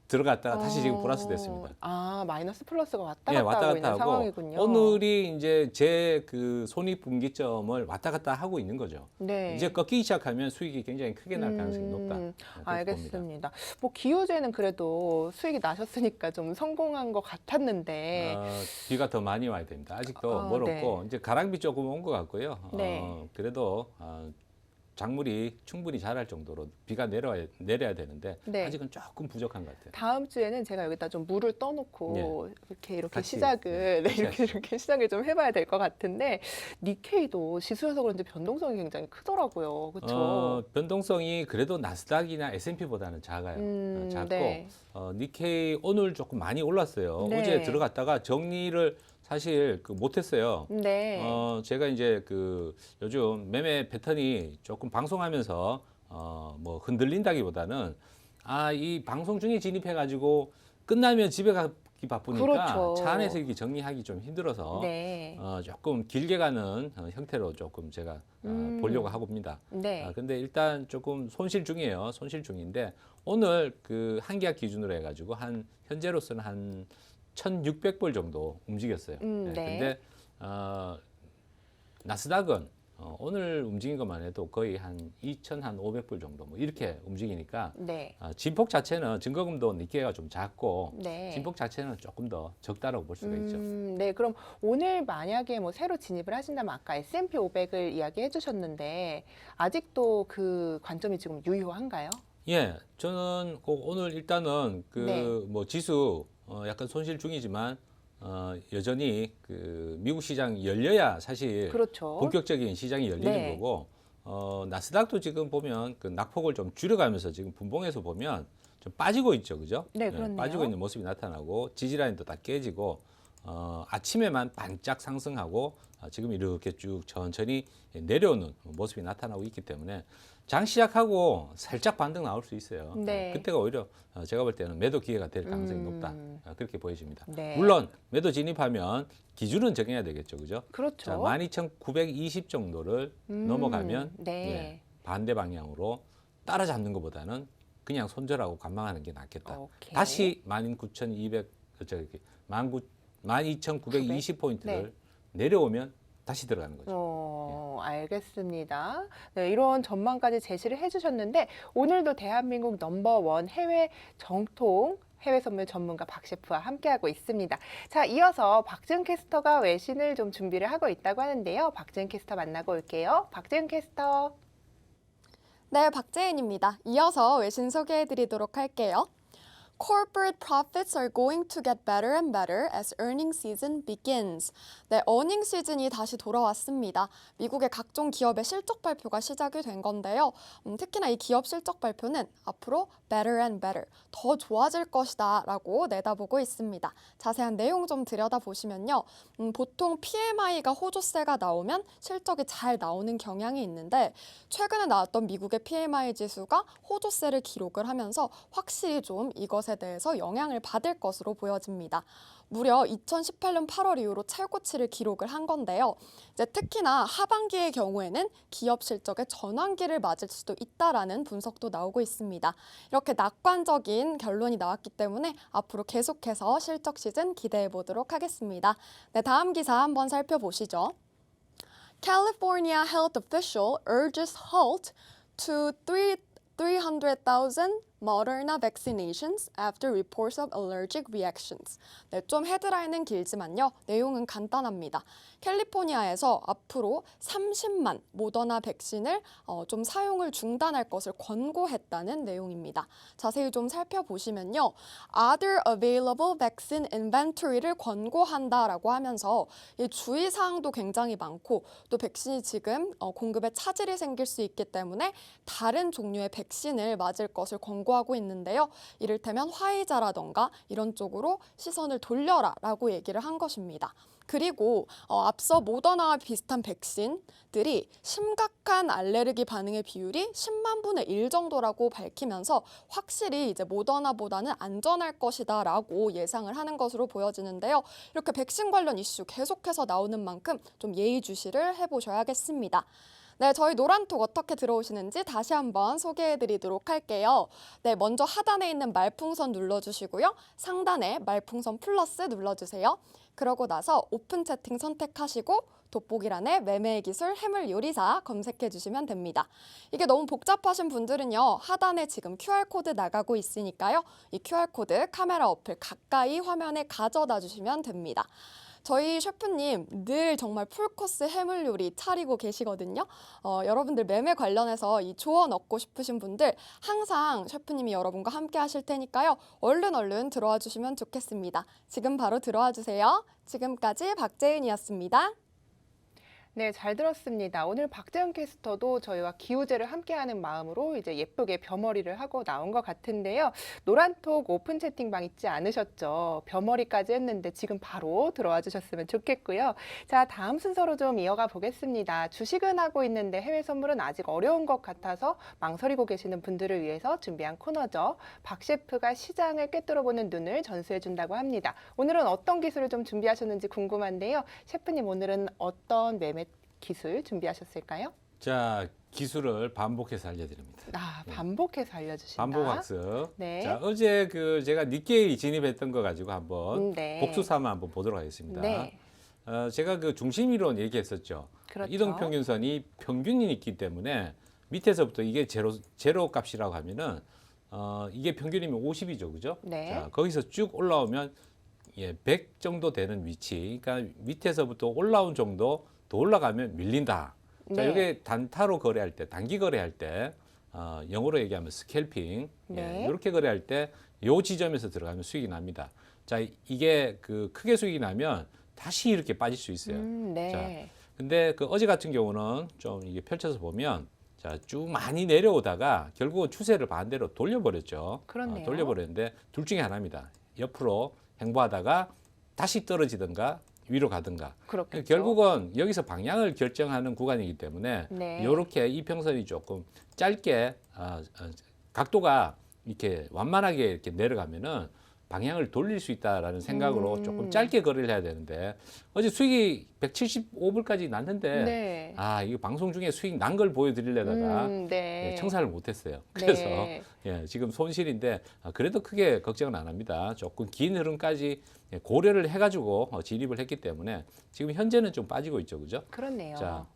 들어갔다가 다시 지금 플러스 됐습니다. 아, 마이너스 플러스가 왔다 예, 갔다 왔다 하고 갔다 있는 하고 상황이군요. 오늘이 이제 제 그 손익분기점을 왔다 갔다 하고 있는 거죠. 네. 이제 꺾이기 시작하면 수익이 굉장히 크게 날 가능성이 높다. 그렇게 봅니다. 알겠습니다. 뭐 기호제는 그래도 수익이 나셨으니까 좀 성공한 것 같았는데. 비가 더 많이 와야 됩니다. 아직도 아, 멀었고 네. 이제 가랑비 조금 온 것 같고요. 네. 그래도 작물이 충분히 자랄 정도로 비가 내려야 되는데 네. 아직은 조금 부족한 것 같아요. 다음 주에는 제가 여기다 좀 물을 떠놓고 이렇게 같이, 시작을 같이 하시죠. 이렇게 시작을 좀 해봐야 될 것 같은데 니케이도 지수여서 그런지 변동성이 굉장히 크더라고요. 그렇죠? 변동성이 그래도 나스닥이나 S&P보다는 작아요. 작고 네. 니케이 오늘 조금 많이 올랐어요. 네. 어제 들어갔다가 정리를 사실 못했어요. 네. 제가 이제 요즘 매매 패턴이 조금 방송하면서 뭐 흔들린다기보다는 이 방송 중에 진입해가지고 끝나면 집에 가기 바쁘니까 그렇죠. 차 안에서 이렇게 정리하기 좀 힘들어서 네. 조금 길게 가는 형태로 조금 제가 보려고 하고 입니다. 네. 근데 일단 조금 손실 중이에요. 손실 중인데 오늘 한계약 기준으로 해가지고 현재로서는 한 1,600불 정도 움직였어요. 네. 근데 나스닥은 오늘 움직인 것만 해도 거의 한 2,500불 정도 뭐 이렇게 움직이니까 네. 진폭 자체는 증거금도 니케이가 좀 작고 네. 진폭 자체는 조금 더 적다라고 볼 수가 있죠. 네, 그럼 오늘 만약에 뭐 새로 진입을 하신다면 아까 S&P 500을 이야기해 주셨는데 아직도 그 관점이 지금 유효한가요? 예, 저는 오늘 일단은 네. 뭐 지수 약간 손실 중이지만 여전히 미국 시장 열려야 사실 그렇죠. 본격적인 시장이 열리는 네. 거고 나스닥도 지금 보면 낙폭을 좀 줄여가면서 지금 분봉에서 보면 좀 빠지고 있죠, 그죠? 네, 그렇네요. 빠지고 있는 모습이 나타나고 지지라인도 다 깨지고 아침에만 반짝 상승하고 지금 이렇게 쭉 천천히 내려오는 모습이 나타나고 있기 때문에 장 시작하고 살짝 반등 나올 수 있어요. 네. 그때가 오히려 제가 볼 때는 매도 기회가 될 가능성이 높다. 그렇게 보여집니다. 네. 물론 매도 진입하면 기준은 정해야 되겠죠, 그죠? 그렇죠. 자, 12,920 정도를 넘어가면 네. 반대 방향으로 따라잡는 것보다는 그냥 손절하고 관망하는 게 낫겠다. 오케이. 다시 12,920포인트를 네. 내려오면 다시 들어가는 거죠. 알겠습니다. 네, 이런 전망까지 제시를 해주셨는데 오늘도 대한민국 넘버원 해외 정통 해외 선물 전문가 박 셰프와 함께하고 있습니다. 자, 이어서 박지은 캐스터가 외신을 좀 준비를 하고 있다고 하는데요. 박지은 캐스터 만나고 올게요. 박지은 캐스터. 네, 박재은입니다. 이어서 외신 소개해드리도록 할게요. Corporate profits are going to get better and better as earnings season begins. 네, 어닝 시즌이 다시 돌아왔습니다. 미국의 각종 기업의 실적 발표가 시작이 된 건데요. 특히나 이 기업 실적 발표는 앞으로 better and better, 더 좋아질 것이다 라고 내다보고 있습니다. 자세한 내용 좀 들여다보시면요. 보통 PMI가 호조세가 나오면 실적이 잘 나오는 경향이 있는데 최근에 나왔던 미국의 PMI 지수가 호조세를 기록을 하면서 확실히 좀 이것에 대해서 영향을 받을 것으로 보여집니다. 무려 2018년 8월 이후로 최고치를 기록을 한 건데요. 이제 특히나 하반기의 경우에는 기업 실적의 전환기를 맞을 수도 있다라는 분석도 나오고 있습니다. 이렇게 낙관적인 결론이 나왔기 때문에 앞으로 계속해서 실적 시즌 기대해 보도록 하겠습니다. 네, 다음 기사 한번 살펴보시죠. California health official urges halt to 300,000 Moderna vaccinations after reports of allergic reactions. 네, 좀 헤드라인은 길지만요. 내용은 간단합니다. 캘리포니아에서 앞으로 30만 모더나 백신을 좀 사용을 중단할 것을 권고했다는 내용입니다. 자세히 좀 살펴보시면요. Other available vaccine inventory를 권고한다라고 하면서 이 주의사항도 굉장히 많고 또 백신이 지금 공급에 차질이 생길 수 있기 때문에 다른 종류의 백신을 맞을 것을 권고하고 있는데요. 이를테면 화이자라던가 이런 쪽으로 시선을 돌려라라고 얘기를 한 것입니다. 그리고 앞서 모더나와 비슷한 백신들이 심각한 알레르기 반응의 비율이 10만 분의 1 정도라고 밝히면서 확실히 이제 모더나보다는 안전할 것이다라고 예상을 하는 것으로 보여지는데요. 이렇게 백신 관련 이슈 계속해서 나오는 만큼 좀 예의주시를 해보셔야겠습니다. 네, 저희 노란톡 어떻게 들어오시는지 다시 한번 소개해드리도록 할게요. 네, 먼저 하단에 있는 말풍선 눌러주시고요. 상단에 말풍선 플러스 눌러주세요. 그러고 나서 오픈 채팅 선택하시고 돋보기란에 매매의 기술 해물 요리사 검색해 주시면 됩니다. 이게 너무 복잡하신 분들은요. 하단에 지금 QR코드 나가고 있으니까요. 이 QR코드 카메라 어플 가까이 화면에 가져다 주시면 됩니다. 저희 셰프님 늘 정말 풀코스 해물 요리 차리고 계시거든요. 여러분들 매매 관련해서 이 조언 얻고 싶으신 분들 항상 셰프님이 여러분과 함께 하실 테니까요. 얼른 들어와 주시면 좋겠습니다. 지금 바로 들어와 주세요. 지금까지 박재은이었습니다. 네, 잘 들었습니다. 오늘 박재현 캐스터도 저희와 기우제를 함께하는 마음으로 이제 예쁘게 벼머리를 하고 나온 것 같은데요. 노란톡 오픈 채팅방 잊지 않으셨죠? 벼머리까지 했는데 지금 바로 들어와 주셨으면 좋겠고요. 자, 다음 순서로 좀 이어가 보겠습니다. 주식은 하고 있는데 해외 선물은 아직 어려운 것 같아서 망설이고 계시는 분들을 위해서 준비한 코너죠. 박 셰프가 시장을 꿰뚫어보는 눈을 전수해준다고 합니다. 오늘은 어떤 기술을 좀 준비하셨는지 궁금한데요. 셰프님 오늘은 어떤 매매 기술 준비하셨을까요? 자, 기술을 반복해서 알려드립니다. 반복해서 알려주신다. 반복 학습. 네. 자, 어제 제가 니케이 진입했던 거 가지고 한번 네. 복수 삼아 한번 보도록 하겠습니다. 네. 제가 중심 이론 얘기했었죠. 그렇죠. 이동평균선이 평균이 있기 때문에 밑에서부터 이게 제로 값이라고 하면은 이게 평균이면 50이죠, 그죠? 네. 자, 거기서 쭉 올라오면 100 정도 되는 위치. 그러니까 밑에서부터 올라온 정도 더 올라가면 밀린다. 자, 네. 이게 단타로 거래할 때, 단기 거래할 때, 영어로 얘기하면 스캘핑. 네. 이렇게 거래할 때, 요 지점에서 들어가면 수익이 납니다. 자, 이게 크게 수익이 나면 다시 이렇게 빠질 수 있어요. 네. 자, 근데 어제 같은 경우는 좀 이게 펼쳐서 보면, 자, 쭉 많이 내려오다가 결국은 추세를 반대로 돌려버렸죠. 그렇네요. 돌려버렸는데 둘 중에 하나입니다. 옆으로 행보하다가 다시 떨어지든가 위로 가든가. 그렇겠죠. 결국은 여기서 방향을 결정하는 구간이기 때문에 네. 이렇게 이평선이 조금 짧게 각도가 이렇게 완만하게 이렇게 내려가면은 방향을 돌릴 수 있다라는 생각으로 조금 짧게 거래를 해야 되는데 어제 수익이 175불까지 났는데 네. 이거 방송 중에 수익 난 걸 보여드리려다가 네. 청산을 못했어요. 그래서 네. 지금 손실인데 그래도 크게 걱정은 안 합니다. 조금 긴 흐름까지 고려를 해가지고 진입을 했기 때문에 지금 현재는 좀 빠지고 있죠, 그죠? 그렇네요.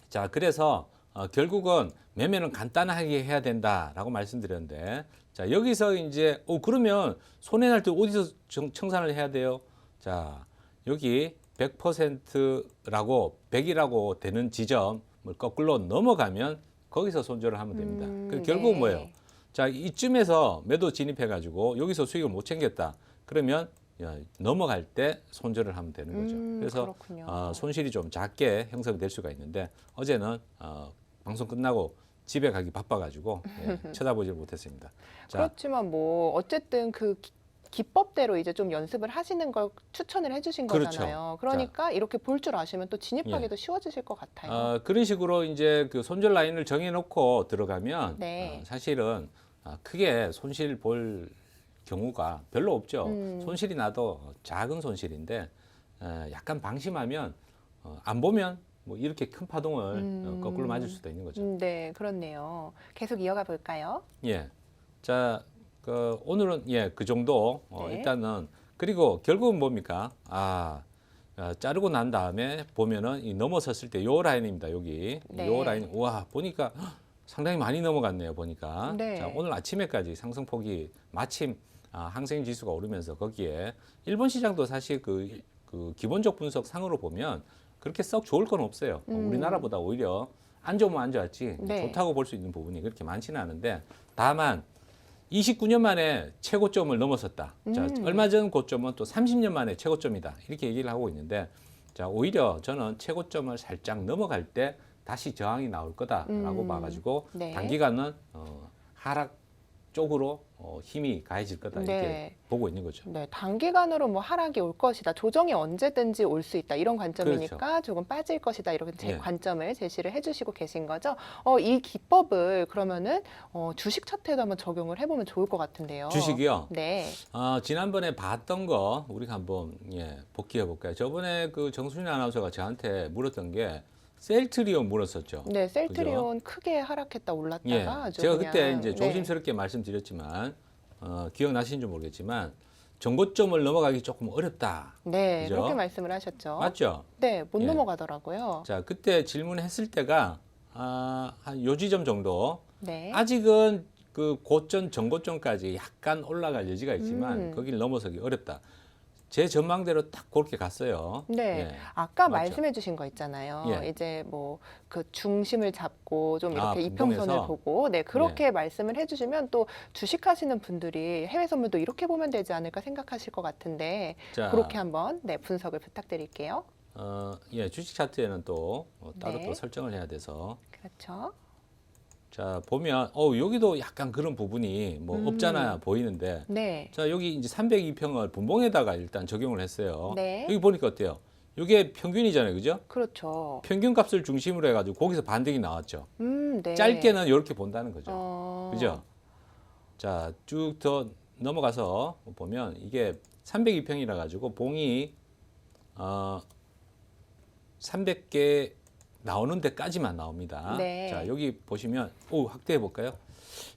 자, 그래서 결국은 매매는 간단하게 해야 된다라고 말씀드렸는데, 자, 여기서 이제 그러면 손해날 때 어디서 청산을 해야 돼요? 자, 여기 100%라고 100이라고 되는 지점을 거꾸로 넘어가면 거기서 손절을 하면 됩니다. 그 결국은 네. 뭐예요? 자, 이쯤에서 매도 진입해가지고 여기서 수익을 못 챙겼다. 그러면 넘어갈 때 손절을 하면 되는 거죠. 그래서 그렇군요. 손실이 좀 작게 형성될 수가 있는데 어제는 방송 끝나고 집에 가기 바빠가지고 쳐다보질 못했습니다. 자, 그렇지만 뭐 어쨌든 기법대로 이제 좀 연습을 하시는 걸 추천을 해주신 그렇죠. 거잖아요. 그러니까 이렇게 볼 줄 아시면 또 진입하기도 쉬워지실 것 같아요. 그런 식으로 이제 손절 라인을 정해놓고 들어가면 네. 사실은 크게 손실 볼 경우가 별로 없죠. 음. 손실이 나도 작은 손실인데 약간 방심하면 안 보면 뭐 이렇게 큰 파동을 거꾸로 맞을 수도 있는 거죠. 네, 그렇네요. 계속 이어가 볼까요? 예. 자, 오늘은 그 정도 네. 일단은 그리고 결국은 뭡니까? 자르고 난 다음에 보면은 이 넘어섰을 때 요 라인입니다. 여기 네. 요 라인 와 보니까 상당히 많이 넘어갔네요. 보니까 네. 자, 오늘 아침에까지 상승폭이 마침 항생 지수가 오르면서 거기에 일본 시장도 사실 그 기본적 분석 상으로 보면 그렇게 썩 좋을 건 없어요. 우리나라보다 오히려 안 좋으면 안 좋았지 네. 좋다고 볼 수 있는 부분이 그렇게 많지는 않은데 다만 29년 만에 최고점을 넘어섰다. 자, 얼마 전 고점은 또 30년 만에 최고점이다. 이렇게 얘기를 하고 있는데 자, 오히려 저는 최고점을 살짝 넘어갈 때 다시 저항이 나올 거다라고 봐가지고 네. 단기간은 하락 쪽으로 힘이 가해질 거다 이렇게 네. 보고 있는 거죠. 네, 단기간으로 뭐 하락이 올 것이다. 조정이 언제든지 올 수 있다. 이런 관점이니까 조금 빠질 것이다. 이렇게 예. 관점을 제시를 해주시고 계신 거죠. 이 기법을 그러면은 주식 차트에도 한번 적용을 해보면 좋을 것 같은데요. 주식이요. 네. 지난번에 봤던 거 우리가 한번 복귀해 볼까요? 저번에 정순인 아나운서가 저한테 물었던 게 셀트리온 물었었죠. 네, 셀트리온 크게 하락했다 올랐다가 아주 제가 그냥, 그때 이제 네. 조심스럽게 말씀드렸지만 기억나시는지 모르겠지만 정고점을 넘어가기 조금 어렵다. 네, 그죠? 그렇게 말씀을 하셨죠. 맞죠? 네, 못 예. 넘어가더라고요. 자, 그때 질문했을 때가 한 요 지점 정도. 네. 아직은 그 고점, 정고점까지 약간 올라갈 여지가 있지만 음. 거길 넘어서기 어렵다. 제 전망대로 딱 그렇게 갔어요. 네, 예. 아까 맞죠. 말씀해주신 거 있잖아요. 예. 이제 뭐 그 중심을 잡고 좀 이렇게 분봉에서? 이평선을 보고, 네, 그렇게 말씀을 해주시면 또 주식하시는 분들이 해외 선물도 이렇게 보면 되지 않을까 생각하실 것 같은데 자, 그렇게 한번 네 분석을 부탁드릴게요. 예, 주식 차트에는 또 따로 네. 또 설정을 해야 돼서 그렇죠. 자 보면 여기도 약간 그런 부분이 뭐 없잖아 보이는데 네, 자 여기 이제 302평을 분봉에다가 일단 적용을 했어요. 네. 여기 보니까 어때요? 이게 평균이잖아요, 그죠? 그렇죠. 평균 값을 중심으로 해가지고 거기서 반등이 나왔죠. 네. 짧게는 이렇게 본다는 거죠. 어, 그죠? 자, 쭉 더 넘어가서 보면 이게 302평이라 가지고 봉이 300개 나오는 데까지만 나옵니다. 네. 자, 여기 보시면 확대해 볼까요?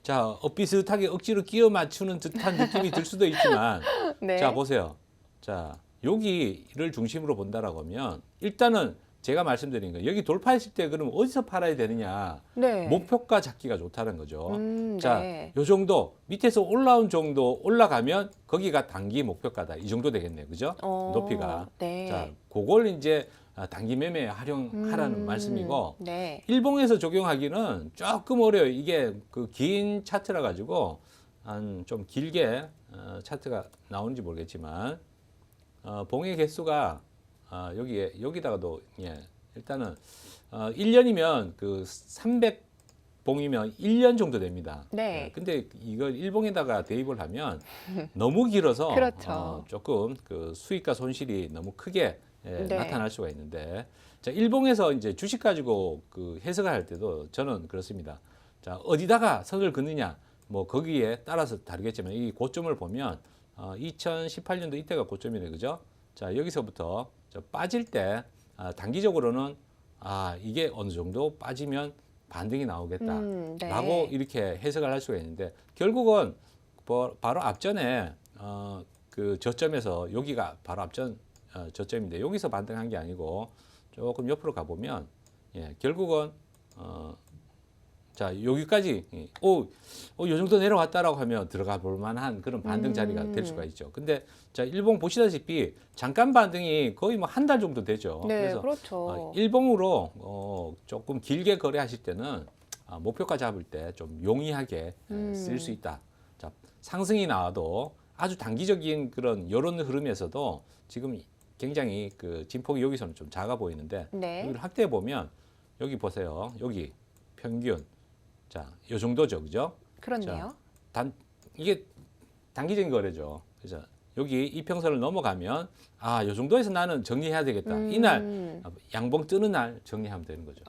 자, 비슷하게 억지로 끼워 맞추는 듯한 느낌이 들 수도 있지만 네. 자, 보세요. 자, 여기를 중심으로 본다라고 하면 일단은 제가 말씀드린 거 여기 돌파했을 때 그럼 어디서 팔아야 되느냐? 네. 목표가 잡기가 좋다는 거죠. 자, 네. 요 정도 밑에서 올라온 정도 올라가면 거기가 단기 목표가다. 이 정도 되겠네요. 그죠? 높이가. 네. 자, 그걸 이제 단기 매매에 활용하라는 말씀이고 네. 일봉에서 적용하기는 조금 어려워요. 이게 그 긴 차트라 가지고 한 좀 길게 차트가 나오는지 모르겠지만 봉의 개수가 여기다가도 일단은 1년이면 그 300봉이면 1년 정도 됩니다. 네. 근데 이걸 일봉에다가 대입을 하면 너무 길어서 그렇죠. 조금 그 수익과 손실이 너무 크게 네. 나타날 수가 있는데 자, 일봉에서 이제 주식 가지고 그 해석을 할 때도 저는 그렇습니다. 자, 어디다가 선을 긋느냐 뭐 거기에 따라서 다르겠지만 이 고점을 보면 2018년도 이때가 고점이네, 그죠? 자, 여기서부터 빠질 때 단기적으로는 이게 어느 정도 빠지면 반등이 나오겠다라고 네. 이렇게 해석을 할 수가 있는데 결국은 바로 앞전에 그 저점에서 여기가 바로 앞전 저점인데 여기서 반등한 게 아니고 조금 옆으로 가보면 결국은 자, 여기까지 요 정도 내려왔다라고 하면 들어가 볼 만한 그런 반등 자리가 될 수가 있죠. 근데 자, 일봉 보시다시피 잠깐 반등이 거의 뭐 한 달 정도 되죠. 네, 그래서 그렇죠. 일봉으로 조금 길게 거래하실 때는 목표가 잡을 때 좀 용이하게 쓸 수 있다. 자, 상승이 나와도 아주 단기적인 그런 이런 흐름에서도 지금 굉장히 그 진폭이 여기서는 좀 작아 보이는데 네. 여기를 확대해 보면 여기 보세요. 여기 평균 자, 요 정도죠, 그죠? 그렇네요. 이게 단기적인 거래죠. 그래서 여기 이평선을 넘어가면 요 정도에서 나는 정리해야 되겠다. 이날 양봉 뜨는 날 정리하면 되는 거죠.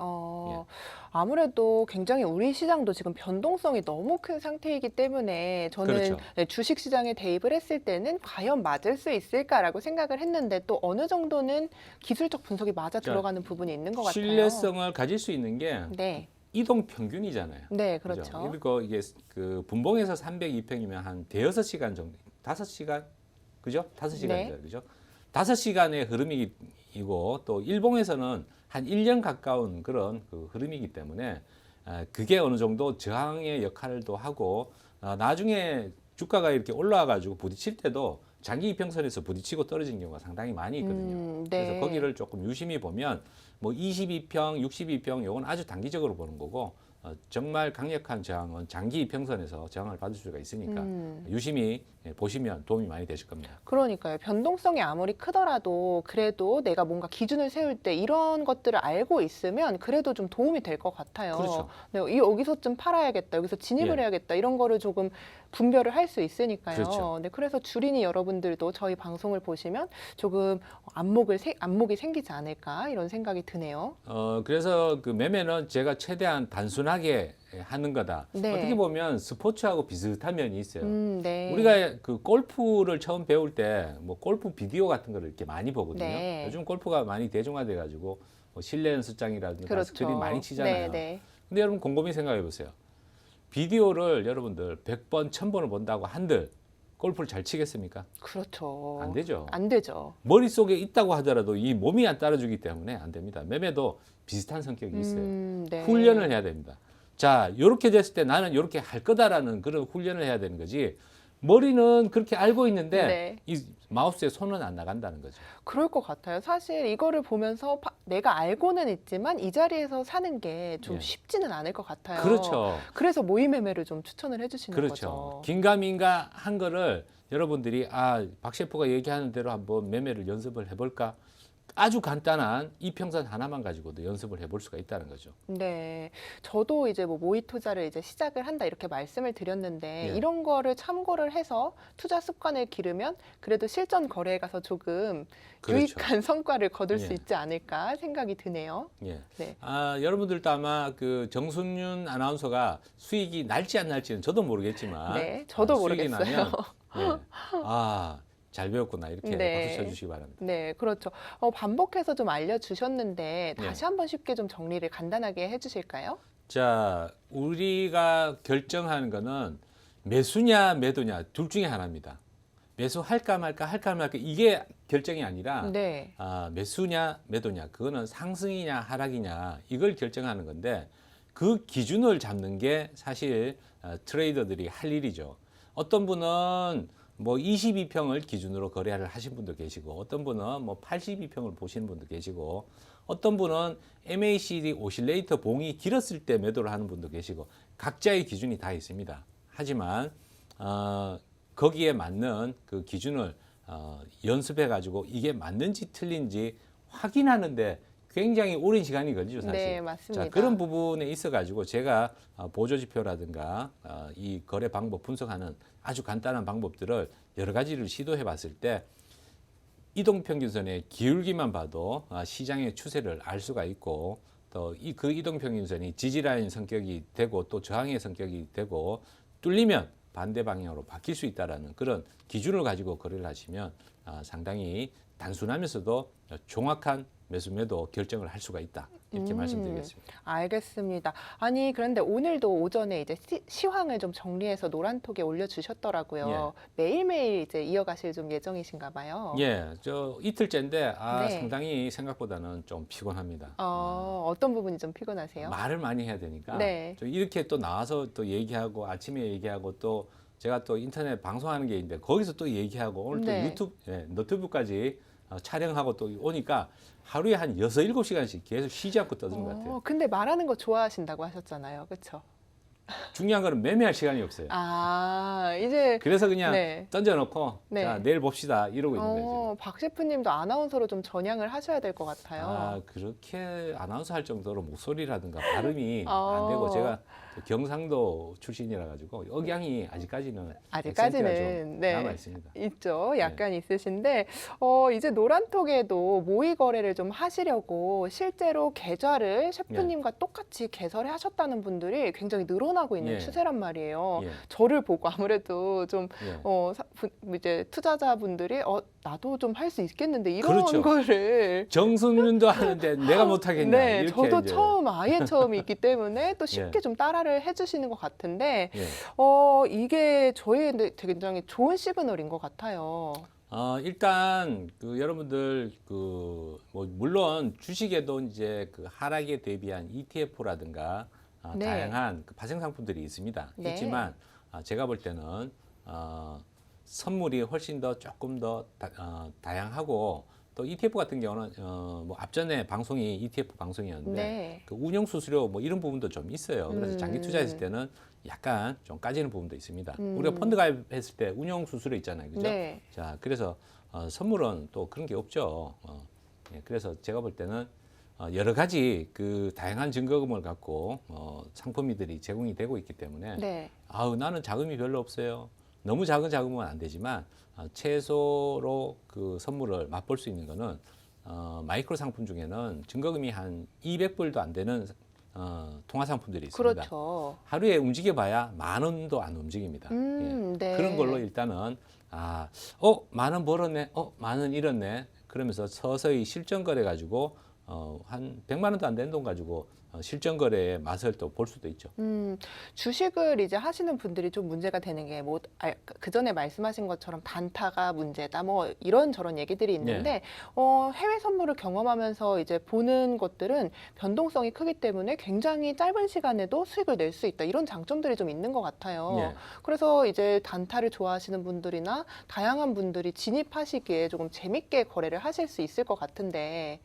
아무래도 굉장히 우리 시장도 지금 변동성이 너무 큰 상태이기 때문에 저는 그렇죠. 네, 주식 시장에 대입을 했을 때는 과연 맞을 수 있을까라고 생각을 했는데 또 어느 정도는 기술적 분석이 맞아 들어가는 부분이 있는 것 같아요. 신뢰성을 가질 수 있는 게 네, 이동 평균이잖아요. 네, 그죠? 그렇죠. 그리고 이게 그 분봉에서 302평이면 한 대여섯 시간 정도, 5시간, 그죠? 5시간이죠, 네. 그죠? 5시간의 흐름이고 또 일봉에서는 한 1년 가까운 그런 그 흐름이기 때문에 그게 어느 정도 저항의 역할도 하고 나중에 주가가 이렇게 올라와 가지고 부딪힐 때도 장기 이평선에서 부딪히고 떨어진 경우가 상당히 많이 있거든요. 네. 그래서 거기를 조금 유심히 보면 뭐 22평, 62평 요건 아주 단기적으로 보는 거고 정말 강력한 저항은 장기 이평선에서 저항을 받을 수가 있으니까 유심히 보시면 도움이 많이 되실 겁니다. 그러니까요. 변동성이 아무리 크더라도 그래도 내가 뭔가 기준을 세울 때 이런 것들을 알고 있으면 그래도 좀 도움이 될 것 같아요. 그렇죠. 네, 여기서좀 팔아야겠다, 여기서 진입을 예. 해야겠다 이런 거를 조금 분별을 할 수 있으니까요. 그렇죠. 네, 그래서 주린이 여러분들도 저희 방송을 보시면 조금 안목이 생기지 않을까 이런 생각이 드네요. 그래서 그 매매는 제가 최대한 단순하게 하는 거다. 네. 어떻게 보면 스포츠하고 비슷한 면이 있어요. 네. 우리가 그 골프를 처음 배울 때 뭐 골프 비디오 같은 거를 이렇게 많이 보거든요. 네. 요즘 골프가 많이 대중화돼 가지고 뭐 실내 연습장이라든가 그렇죠. 스크린 많이 치잖아요. 네. 근데 여러분 곰곰이 생각해 보세요. 비디오를 여러분들 100번, 1000번을 본다고 한들 골프를 잘 치겠습니까? 그렇죠. 안 되죠. 안 되죠. 머릿속에 있다고 하더라도 이 몸이 안 따라주기 때문에 안 됩니다. 매매도 비슷한 성격이 있어요. 네. 훈련을 해야 됩니다. 자, 이렇게 됐을 때 나는 이렇게 할 거다라는 그런 훈련을 해야 되는 거지. 머리는 그렇게 알고 있는데 네. 이 마우스에 손은 안 나간다는 거죠. 그럴 것 같아요. 사실 이거를 보면서 내가 알고는 있지만 이 자리에서 사는 게 좀 예. 쉽지는 않을 것 같아요. 그렇죠. 그래서 모의 매매를 좀 추천을 해주시는 그렇죠. 거죠. 긴가민가 한 거를 여러분들이 박 셰프가 얘기하는 대로 한번 매매를 연습을 해볼까? 아주 간단한 이평선 하나만 가지고도 연습을 해볼 수가 있다는 거죠. 네, 저도 이제 뭐 모의 투자를 이제 시작을 한다 이렇게 말씀을 드렸는데 예. 이런 거를 참고를 해서 투자 습관을 기르면 그래도 실전 거래에 가서 조금 그렇죠. 유익한 성과를 거둘 수 예. 있지 않을까 생각이 드네요. 예. 네. 여러분들도 아마 그 정순윤 아나운서가 수익이 날지 안 날지는 저도 모르겠지만 네, 저도 수익이 모르겠어요. 나면 잘 배웠구나 이렇게 네. 박수 쳐주시기 바랍니다. 네, 그렇죠. 반복해서 좀 알려주셨는데 다시 예. 한번 쉽게 좀 정리를 간단하게 해주실까요? 자, 우리가 결정하는 거는 매수냐 매도냐 둘 중에 하나입니다. 매수할까 말까 이게 결정이 아니라 네, 매수냐 매도냐 그거는 상승이냐 하락이냐 이걸 결정하는 건데 그 기준을 잡는 게 사실 트레이더들이 할 일이죠. 어떤 분은 뭐 22평을 기준으로 거래를 하신 분도 계시고 어떤 분은 뭐 82평을 보시는 분도 계시고 어떤 분은 MACD 오실레이터 봉이 길었을 때 매도를 하는 분도 계시고 각자의 기준이 다 있습니다. 하지만 거기에 맞는 그 기준을 연습해 가지고 이게 맞는지 틀린지 확인하는데 굉장히 오랜 시간이 걸리죠, 사실. 네, 맞습니다. 자, 그런 부분에 있어 가지고 제가 보조 지표라든가 이 거래 방법 분석하는 아주 간단한 방법들을 여러 가지를 시도해 봤을 때 이동평균선의 기울기만 봐도 시장의 추세를 알 수가 있고 또 그 이동평균선이 지지라인 성격이 되고 또 저항의 성격이 되고 뚫리면 반대 방향으로 바뀔 수 있다라는 그런 기준을 가지고 거래를 하시면 상당히 단순하면서도 정확한 매수 매도 결정을 할 수가 있다. 이렇게 말씀드리겠습니다. 알겠습니다. 아니, 그런데 오늘도 오전에 이제 시황을 좀 정리해서 노란톡에 올려주셨더라고요. 매일매일 이제 이어가실 좀 예정이신가 봐요. 예, 저 이틀째인데 네. 상당히 생각보다는 좀 피곤합니다. 어떤 부분이 좀 피곤하세요? 말을 많이 해야 되니까 네. 저 이렇게 또 나와서 또 얘기하고 아침에 얘기하고 또 제가 또 인터넷 방송하는 게 있는데 거기서 또 얘기하고 오늘 또 네. 너튜브까지 촬영하고 또 오니까 하루에 한 6, 7시간씩 계속 쉬지 않고 떠드는 것 같아요. 근데 말하는 거 좋아하신다고 하셨잖아요. 그렇죠? 중요한 거는 매매할 시간이 없어요. 이제 그래서 그냥 네. 던져놓고 네. 자, 내일 봅시다 이러고 있는 거예요. 박 셰프님도 아나운서로 좀 전향을 하셔야 될 것 같아요. 그렇게 아나운서 할 정도로 목소리라든가 발음이 어. 안 되고 제가 또 경상도 출신이라 가지고 억양이 아직까지는 아직까지는 네. 남아 있습니다. 있죠. 약간 있으신데 이제 노란톡에도 모의 거래를 좀 하시려고 실제로 계좌를 셰프님과 똑같이 개설하셨다는 분들이 굉장히 늘어나고 있는 예. 추세란 말이에요. 예. 저를 보고 아무래도 좀 예. 이제 투자자분들이 나도 좀 할 수 있겠는데 이런 그렇죠. 거를 정순윤도 하는데 내가 못하겠냐 네, 이렇게 저도 이제. 아예 처음이기 때문에 또 쉽게 예. 좀 따라를 해주시는 것 같은데 예. 이게 저희한테 굉장히 좋은 시그널인 것 같아요. 일단 그 여러분들 뭐 물론 주식에도 이제 그 하락에 대비한 ETF라든가 네. 다양한 그 파생 상품들이 있습니다. 네. 있지만 제가 볼 때는 선물이 훨씬 더 조금 더 다양하고 또 ETF 같은 경우는 뭐 앞전에 방송이 ETF 방송이었는데 네. 그 운영 수수료 뭐 이런 부분도 좀 있어요. 그래서 장기 투자했을 때는 약간 좀 까지는 부분도 있습니다. 우리가 펀드 가입했을 때 운영 수수료 있잖아요, 그죠? 네. 자, 그래서 선물은 또 그런 게 없죠. 그래서 제가 볼 때는 여러 가지 그 다양한 증거금을 갖고 상품이들이 제공이 되고 있기 때문에 네. 나는 자금이 별로 없어요. 너무 작은 자금은 안 되지만 최소로 그 선물을 맛볼 수 있는 거는 마이크로 상품 중에는 증거금이 한 200불도 안 되는 통화 상품들이 있습니다. 그렇죠. 하루에 움직여봐야 10,000원도 안 움직입니다. 네. 그런 걸로 일단은 10,000원 벌었네, 10,000원 잃었네. 그러면서 서서히 실전 거래 가지고 한 100만 원도 안 되는 돈 가지고 실전 거래의 맛을 또 볼 수도 있죠. 주식을 이제 하시는 분들이 좀 문제가 되는 게 뭐 그 전에 말씀하신 것처럼 단타가 문제다 뭐 이런 저런 얘기들이 있는데 해외 선물을 경험하면서 이제 보는 것들은 변동성이 크기 때문에 굉장히 짧은 시간에도 수익을 낼 수 있다 이런 장점들이 좀 있는 것 같아요. 예. 그래서 이제 단타를 좋아하시는 분들이나 다양한 분들이 진입하시기에 조금 재밌게 거래를 하실 수 있을 것 같은데.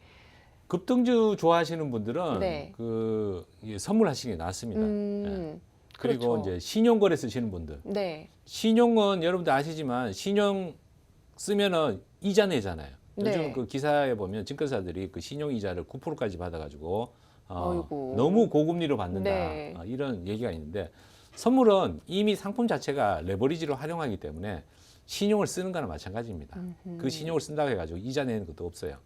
급등주 좋아하시는 분들은 네. 선물하시는 게 낫습니다. 예. 그리고 그렇죠. 이제 신용거래 쓰시는 분들. 네. 신용은 여러분들 아시지만 신용 쓰면은 이자 내잖아요. 요즘 네. 그 기사에 보면 증권사들이 그 신용 이자를 9%까지 받아가지고 어이구. 너무 고금리로 받는다 네. 이런 얘기가 있는데 선물은 이미 상품 자체가 레버리지로 활용하기 때문에 신용을 쓰는 거나 마찬가지입니다. 그 신용을 쓴다고 해가지고 이자 내는 것도 없어요.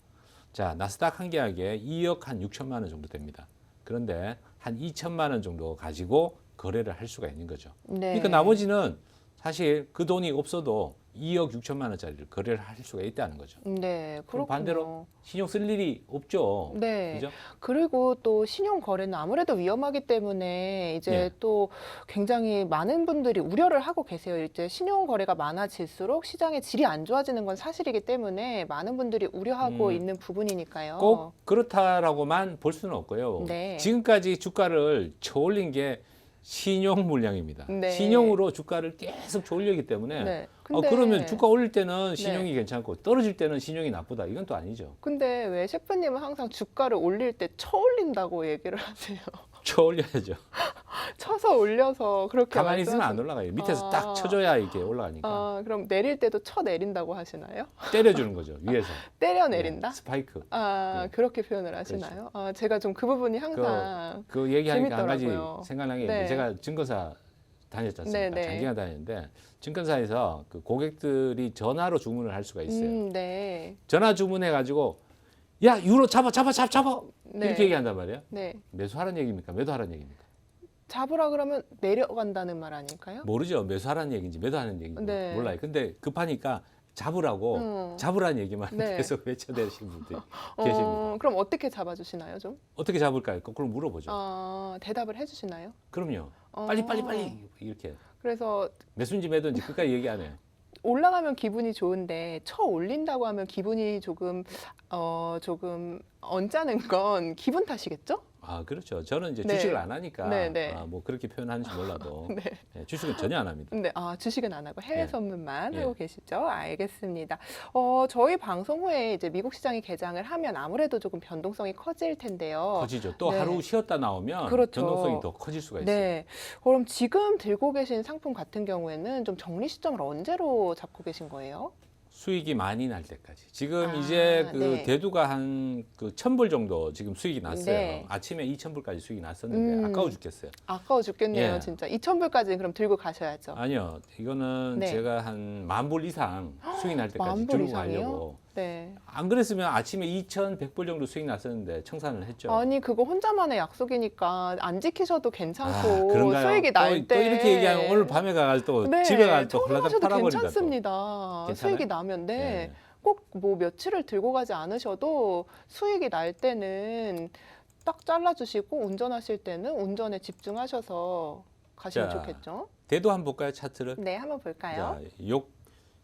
자, 나스닥 한 계약에 2억 한 6천만 원 정도 됩니다. 그런데 한 2천만 원 정도 가지고 거래를 할 수가 있는 거죠. 네. 그러니까 나머지는 사실 그 돈이 없어도 2억 6천만 원짜리를 거래를 할 수가 있다는 거죠. 네, 그럼 그렇군요. 반대로 신용 쓸 일이 없죠. 네. 그죠? 그리고 또 신용 거래는 아무래도 위험하기 때문에 이제 예. 또 굉장히 많은 분들이 우려를 하고 계세요. 이제 신용 거래가 많아질수록 시장의 질이 안 좋아지는 건 사실이기 때문에 많은 분들이 우려하고 있는 부분이니까요. 꼭 그렇다라고만 볼 수는 없고요. 네. 지금까지 주가를 쳐올린 게 신용 물량입니다. 네. 신용으로 주가를 계속 쳐올리기 때문에 네. 그러면 주가 올릴 때는 신용이 괜찮고 떨어질 때는 신용이 나쁘다. 이건 또 아니죠. 근데 왜 셰프님은 항상 주가를 올릴 때 쳐올린다고 얘기를 하세요? 쳐올려야죠. 쳐서 올려서 그렇게 가만히 있으면 안 말씀하시는- 올라가요. 밑에서 아. 딱 쳐줘야 이렇게 올라가니까. 그럼 내릴 때도 쳐 내린다고 하시나요? 때려주는 거죠. 위에서. 때려 내린다? 네, 스파이크. 아, 네. 그렇게 표현을 하시나요? 제가 좀 그 부분이 항상 그 얘기하니까 한 가지 재밌더라고요. 생각난 게 네. 있는데 제가 증권사 다녔지 않습니까? 네, 네. 장기간 다녔는데 증권사에서 그 고객들이 전화로 주문을 할 수가 있어요. 네. 전화 주문해 가지고 야 유로 잡아 네. 이렇게 얘기한단 말이에요. 네. 매수하라는 얘기입니까? 매도하라는 얘기입니까? 잡으라 그러면 내려간다는 말 아닐까요? 모르죠. 매수하라는 얘기인지 매도하는 얘기인지 네. 몰라요. 근데 급하니까 잡으라고 잡으라는 얘기만 네. 계속 외쳐대시는 분들이 계십니다. 그럼 어떻게 잡아주시나요, 좀? 어떻게 잡을까요? 거꾸로 물어보죠. 대답을 해주시나요? 그럼요. 어. 빨리 이렇게 그래서 매수인지 매도인지 끝까지 얘기 안 해요. 올라가면 기분이 좋은데 쳐 올린다고 하면 기분이 조금 언짢은 건 기분 탓이겠죠? 아, 그렇죠. 저는 이제 네. 주식을 안 하니까 네, 네. 뭐 그렇게 표현하는지 몰라도 네. 네, 주식은 전혀 안 합니다. 네, 주식은 안 하고 해외 예. 선물만 예. 하고 계시죠? 알겠습니다. 저희 방송 후에 이제 미국 시장이 개장을 하면 아무래도 조금 변동성이 커질 텐데요. 커지죠. 또 네. 하루 쉬었다 나오면 그렇죠. 변동성이 더 커질 수가 있어요. 네. 그럼 지금 들고 계신 상품 같은 경우에는 좀 정리 시점을 언제로 잡고 계신 거예요? 수익이 많이 날 때까지. 지금 아, 이제 그 네. 대두가 한 그 1,000불 정도 지금 수익이 났어요. 네. 아침에 2,000불까지 수익이 났었는데 아까워 죽겠어요. 아까워 죽겠네요, 예. 진짜. 2,000불까지는 그럼 들고 가셔야죠. 아니요. 이거는 네. 제가 한 10,000불 이상 수익 날 때까지 10,000불 들고 이상이요? 가려고. 네. 안 그랬으면 아침에 2,100불 정도 수익 났었는데 청산을 했죠. 아니, 그거 혼자만의 약속이니까 안 지키셔도 괜찮고 그런가요? 수익이 날 또 때 이렇게 얘기하면 오늘 밤에 가가지고 또 집에 가서 또 홀라당 청산하셔도 팔아버린다. 또. 괜찮습니다. 괜찮아요? 수익이 나면 네. 네. 꼭 뭐 며칠을 들고 가지 않으셔도 수익이 날 때는 딱 잘라주시고 운전하실 때는 운전에 집중하셔서 가시면 자, 좋겠죠. 대도 한번 볼까요, 차트를? 네, 한번 볼까요? 자,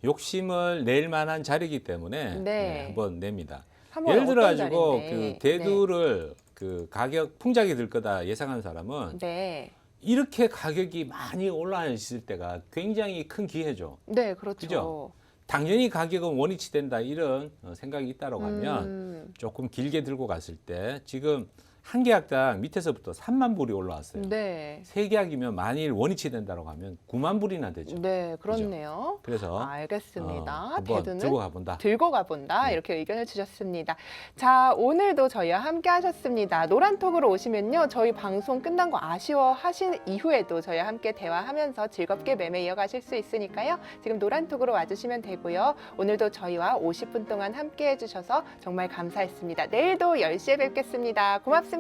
욕심을 낼 만한 자리이기 때문에 네. 한번 냅니다. 한번 예를 들어 어떤 가지고 자리인데. 그 대두를 그 가격 풍작이 들 거다 예상한 사람은 네. 이렇게 가격이 많이 올라있을 때가 굉장히 큰 기회죠. 네, 그렇죠. 그죠? 당연히 가격은 원위치 된다 이런 생각이 있다고 하면 조금 길게 들고 갔을 때 지금 한 계약당 밑에서부터 3만 불이 올라왔어요. 네. 세 계약이면 만일 원위치 된다고 하면 9만 불이나 되죠. 네, 그렇네요. 그래서 알겠습니다. 한번 대두는 들고 가본다. 들고 가본다 네. 이렇게 의견을 주셨습니다. 자, 오늘도 저희와 함께 하셨습니다. 노란톡으로 오시면요, 저희 방송 끝난 거 아쉬워하신 이후에도 저희와 함께 대화하면서 즐겁게 매매 이어가실 수 있으니까요, 지금 노란톡으로 와주시면 되고요. 오늘도 저희와 50분 동안 함께 해주셔서 정말 감사했습니다. 내일도 10시에 뵙겠습니다. 고맙습니다.